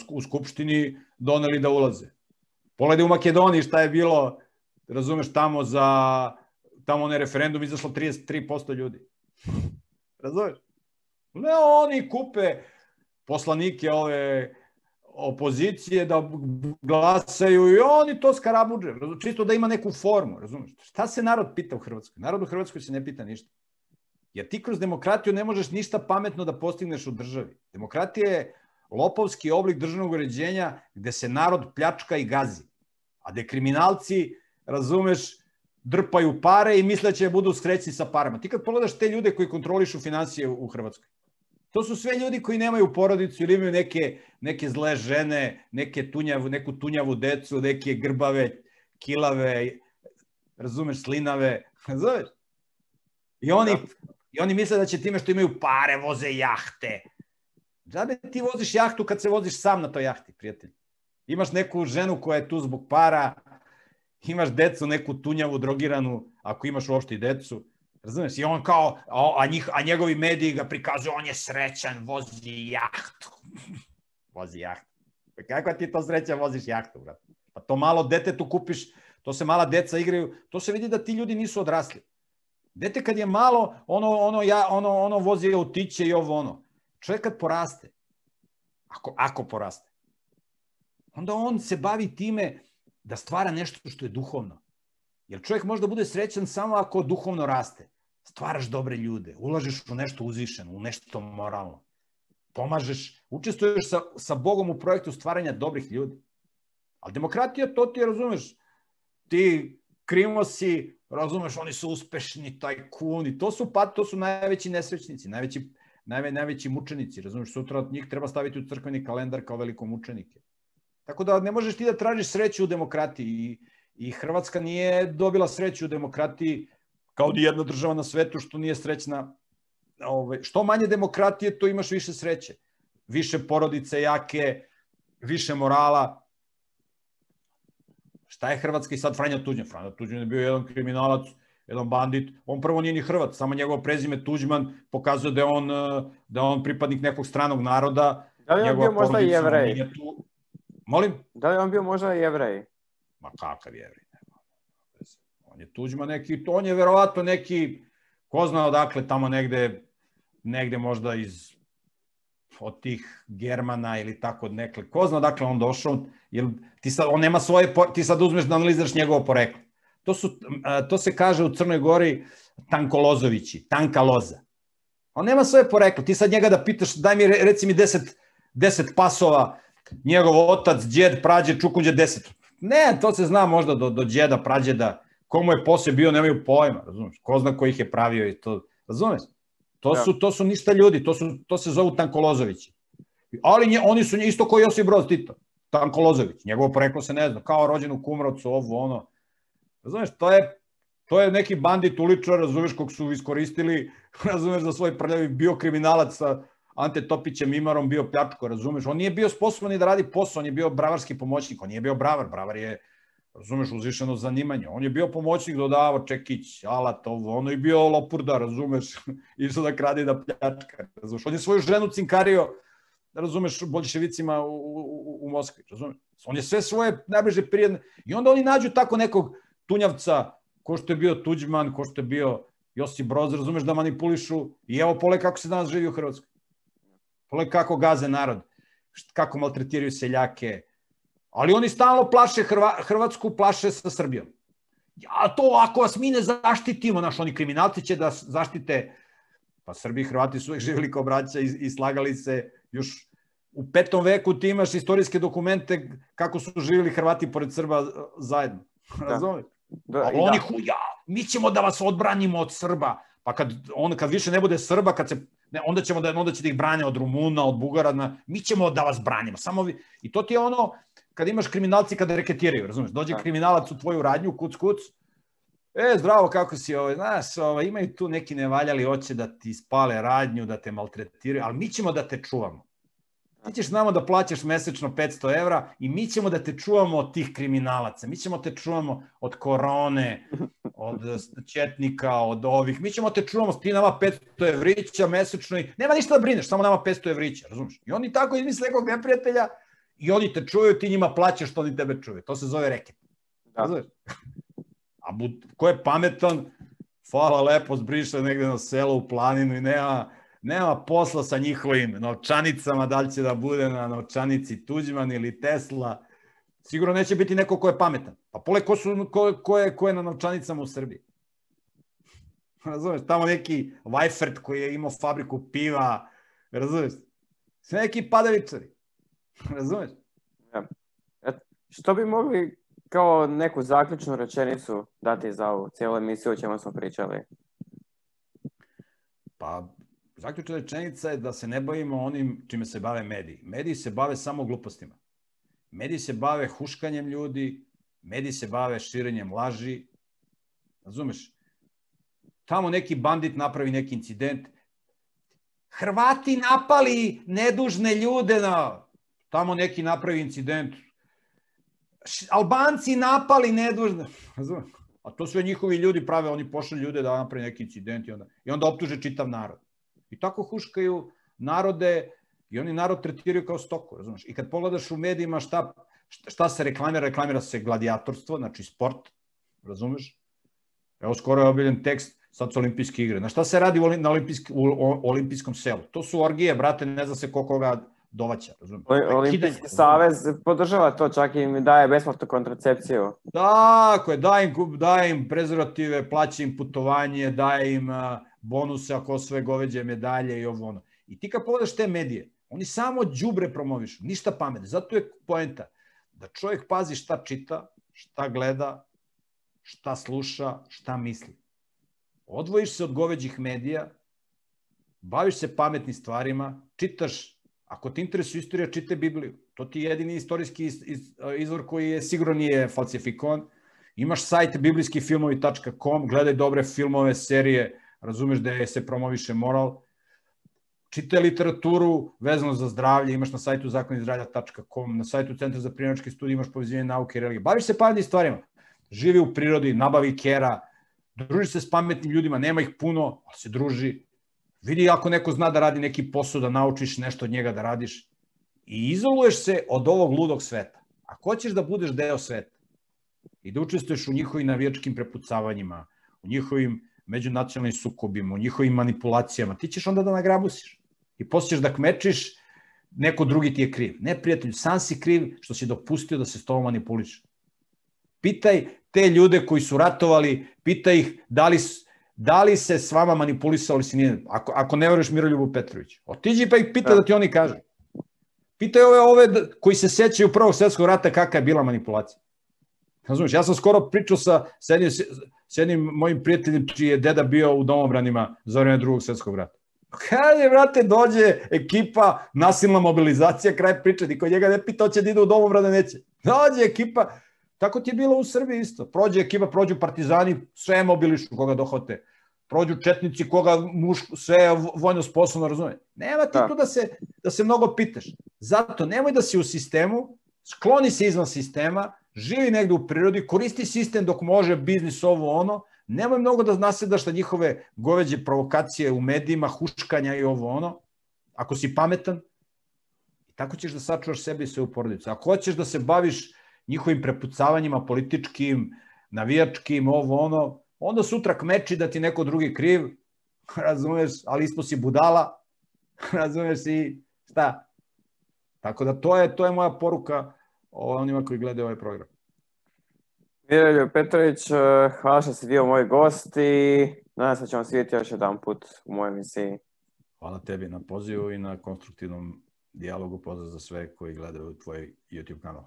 u Skupštini doneli da ulaze. Pogledaj u Makedoniji šta je bilo, razumeš, tamo onaj referendum izašlo 33% ljudi. Razumeš? Ne, oni kupe poslanike ove opozicije da glasaju i oni to skarabuđe, čisto da ima neku formu, razumeš? Šta se narod pita u Hrvatskoj? Narod u Hrvatskoj se ne pita ništa. Jer ti kroz demokratiju ne možeš ništa pametno da postigneš u državi. Demokratija je lopovski oblik državnog uređenja gde se narod pljačka i gazi. A gde kriminalci, razumeš, drpaju pare i misle da će budu srećni sa parama. Ti kad pogledaš te ljude koji kontrolišu financije u Hrvatskoj, to su sve ljudi koji nemaju porodicu ili imaju neke zle žene, neku tunjavu decu, neke grbave, kilave, razumeš, slinave, razumeš? I oni misle da će time što imaju pare voze jahte. Žabe ti voziš jahtu kad se voziš sam na toj jahti, prijatelj. Imaš neku ženu koja je tu zbog para, imaš decu, neku tunjavu, drogiranu, ako imaš uopšte i decu. Razumeš? I on kao, a njegovi mediji ga prikazuju, on je srećan, vozi jahtu. Vozi jahtu. Kako ti to srećan, voziš jahtu, brat? Pa to malo dete tu kupiš, to se mala deca igraju, to se vidi da ti ljudi nisu odrasli. Dete kad je malo, ono vozi autiće i ovo ono. Čovjek kad poraste, ako poraste, onda on se bavi time da stvara nešto što je duhovno. Jer čovjek može da bude srećan samo ako duhovno raste. Stvaraš dobre ljude, ulažeš u nešto uzvišeno, u nešto moralno. Pomažeš, učestvuješ sa Bogom u projektu stvaranja dobrih ljudi. Ali demokratija, to ti razumeš. Ti krimosi, razumeš, oni su uspešni, tajkuni. To su najveći nesrećnici, najveći mučenici. Razumeš, sutra od njih treba staviti u crkveni kalendar kao veliko mučenike. Tako da ne možeš ti da tražiš sreću u demokratiji. I Hrvatska nije dobila sreću u demokratiji kao ni jedna država na svetu što nije srećna. Što manje demokratije, to imaš više sreće. Više porodice jake, više morala. Šta je Hrvatska i sad Franjo Tuđman? Franjo Tuđman je bio jedan kriminalac, jedan bandit. On prvo nije ni Hrvat, samo njegovo prezime Tuđman pokazuje da je on pripadnik nekog stranog naroda. Da li je on bio možda i Jevrej? Molim? Da li je on bio možda i Jevrej? Ma kakav Jevrej? On je Tuđman neki, on je verovatno neki, ko zna odakle, tamo negde možda od tih Germana ili tako nekle, ko zna odakle on došao, jer on nema svoje, ti sad uzmeš da analiziraš njegovo poreklo. To se kaže u Crnoj Gori Tankolozovići, tanka loza. On nema svoje poreklo, ti sad njega da pitaš, daj mi, reci mi 10 pasova, njegov otac, djed, prađed, čukunđe, 10. Ne, to se zna možda do djeda, prađeda, komu je posle bio, nemaju pojma, razumeš? Ko zna ko ih je pravio i to, razumeš? To su ništa ljudi, to se zovu Tankolozovići. Ali oni su isto kao Josip Broz Tito, Tankolozović, njegovo poreklo se ne zna, kao rođen u Kumrovcu, ovo, ono. Razumeš, to je neki bandit uličar, razumeš, kog su iskoristili, razumeš, za svoj prljavi, bio kriminalac sa Ante Topićem, Imarom, bio pljačko, razumeš, on nije bio sposoban ni da radi posao, on je bio bravarski pomoćnik, on nije bio bravar je, razumeš, uzvišeno zanimanje, on je bio pomoćnik, dodavao čekić, alat, ovo, ono, i bio lopurda, razumeš, išao da krade i da pljačka, razumeš, on je svoju ženu cinkario, razumeš, boljševicima u Moskvi, razumeš, on je sve svoje najbliže prijatelje, i onda oni nađu tako nekog tunjavca, ko što je bio Tuđman, ko što je bio Josip Broz, razumeš, da manipulišu, i evo pole kako se danas živi u Hrvatskoj. Pole kako gaze narod, kako maltretiraju seljake, ali oni stalno plaše Hrvatsku, plaše sa Srbijom. Ja, to ako vas mi ne zaštitimo, naš, oni kriminalci će da zaštite, pa Srbi i Hrvati su uvek živjeli kao braća i slagali se, još u 5. veku ti imaš istorijske dokumente kako su živjeli Hrvati pored Srba zajedno, razumeš? Oni mi ćemo da vas odbranimo od Srba, pa kad više ne bude Srba, onda će da ih brane od Rumuna, od Bugara, mi ćemo da vas branimo, samo vi, i to ti je ono, kad imaš kriminalci kada reketiraju, razumeš, dođe kriminalac u tvoju radnju, kuc, zdravo, kako si, znaš, imaju tu neki nevaljali, hoće da ti spale radnju, da te maltretiraju, ali mi ćemo da te čuvamo. Ti ćeš znamo da plaćaš mesečno 500 evra i mi ćemo da te čuvamo od tih kriminalaca, mi ćemo te čuvamo od korone, od četnika, od ovih, mi ćemo te čuvamo, ti nama 500 evrića mesečno i nema ništa da brineš, samo nama 500 evrića, razumiješ? I oni tako izmisle nekog neprijatelja i oni te čuvaju, ti njima plaćaš što oni tebe čuvaju, to se zove reket. Razumiješ? A ko je pametan, hvala lepo, zbriše negde na selo u planinu i nema posla sa njihovim novčanicama, da li će da bude na novčanici Tuđman ili Tesla, sigurno neće biti neko ko je pametan. Pa pole ko je na novčanicama u Srbiji? Razumeš, tamo neki Weifert koji je imao fabriku piva, razumeš, sve neki padavičari, razumeš? Što bi mogli kao neku zaključnu rečenicu dati za ovu cijelu emisiju o čemu smo pričali? Pa, zaključna rečenica je da se ne bavimo onim čime se bave mediji. Mediji se bave samo glupostima. Mediji se bave huškanjem ljudi, mediji se bave širenjem laži. Razumeš? Tamo neki bandit napravi neki incident. Hrvati napali nedužne ljude, tamo neki napravi incident. Albanci napali nedužne. Razumeš? A to sve njihovi ljudi prave, oni pošalju ljude da napravi neki incident i onda optuže čitav narod. I tako huškaju narode i oni narod tretiraju kao stoku, razumiješ? I kad pogledaš u medijima šta se reklamira se gladijatorstvo, znači sport, razumiješ? Evo skoro je objavljen tekst, sad su olimpijske igre. Na šta se radi u olimpijskom selu? To su orgije, brate, ne zna se koga dovaća, razumiješ? Olimpijski savez podržava to, čak im daje besplatnu kontracepciju. Tako je, daje im prezervative, plaća im putovanje, daje im bonuse ako osvoje goveđe medalje i ovo ono. I ti kad pogledaš te medije, oni samo đubre promovišu, ništa pametno. Zato je poenta da čovjek pazi šta čita, šta gleda, šta sluša, šta misli. Odvojiš se od goveđih medija, baviš se pametnim stvarima, čitaš, ako te interesuje istorija, čitaj Bibliju. To ti je jedini istorijski izvor koji je sigurno nije falsifikovan. Imaš sajt biblijskifilmovi.com, gledaj dobre filmove, serije, razumeš da se promoviše moral. Čitaj literaturu vezano za zdravlje, imaš na sajtu zakonizdravlja.com, na sajtu Centra za prirodnjačke studije imaš povezivanje nauke i religije. Baviš se pametnim stvarima. Živi u prirodi, nabavi kera, druži se s pametnim ljudima, nema ih puno, ali se druži. Vidi ako neko zna da radi neki posao, da naučiš nešto od njega da radiš. I izoluješ se od ovog ludog sveta. Ako hoćeš da budeš deo sveta i da učestvuješ u njihovim navijačkim prepucavanjima, u njihovim međunacionalnim sukobima, u njihovim manipulacijama, ti ćeš onda da nagrabusiš. I posle ćeš da kmečiš, neko drugi ti je kriv. Ne, prijatelju, sam si kriv što si dopustio da se s tobom manipuliš. Pitaj te ljude koji su ratovali, pitaj ih da li se s vama manipulisao ili si nije. Ako ne veruješ Miroljubu Petroviću. Otiđi pa ih pitaj da ti oni kažu. Pitaj ove koji se sećaju Prvog svjetskog rata kakva je bila manipulacija. Razumiješ, ja sam skoro pričao s jednim mojim prijateljem čiji je deda bio u domobranima za vreme Drugog svjetskog rata. Kad je, brate, dođe ekipa, nasilna mobilizacija, kraj priče, niko njega ne pita, hoće da ide u domobrane, neće. Dođe ekipa, tako ti je bilo u Srbiji isto. Prođe ekipa, prođu partizani, sve mobilišu koga dohote. Prođu četnici, koga sve je vojno sposobno, razumije. Nema ti tu da se mnogo pitaš. Zato nemoj da si u sistemu, skloni se izvan sistema, živi negde u prirodi, koristi sistem dok može, biznis, ovo, ono, nemoj mnogo da nasedaš na njihove goveđe provokacije u medijima, huškanja i ovo, ono, ako si pametan, tako ćeš da sačuvaš sebe i svoju porodicu. Ako hoćeš da se baviš njihovim prepucavanjima političkim, navijačkim, ovo, ono, onda sutra kmeči da ti neko drugi kriv, razumeš, ali isto si budala, razumeš i šta. Tako da to je moja poruka onima koji gledaju ovaj program. Miroljub Petrović, hvala što si bio moj gost i nadam se da ćemo se vidjeti još jedan put u mojoj emisiji. Hvala tebi na pozivu i na konstruktivnom dijalogu. Pozdrav za sve koji gledaju tvoj YouTube kanal.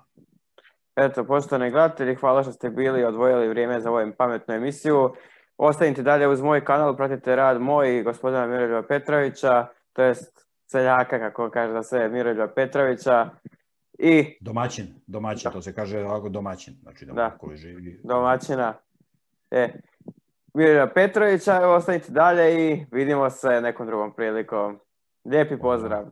Eto, poštovani gledatelji, hvala što ste bili i odvojili vrijeme za ovu pametnu emisiju. Ostanite dalje uz moj kanal, pratite rad moj i gospodina Miroljuba Petrovića, to jest seljaka, kako kaže za sve, Miroljuba Petrovića. I... Domaćin, to se kaže ovako domaćin, znači koji živi. Domaćina. Miroljuba Petrovića, ostanite dalje i vidimo se nekom drugom prilikom. Lijepi pozdrav.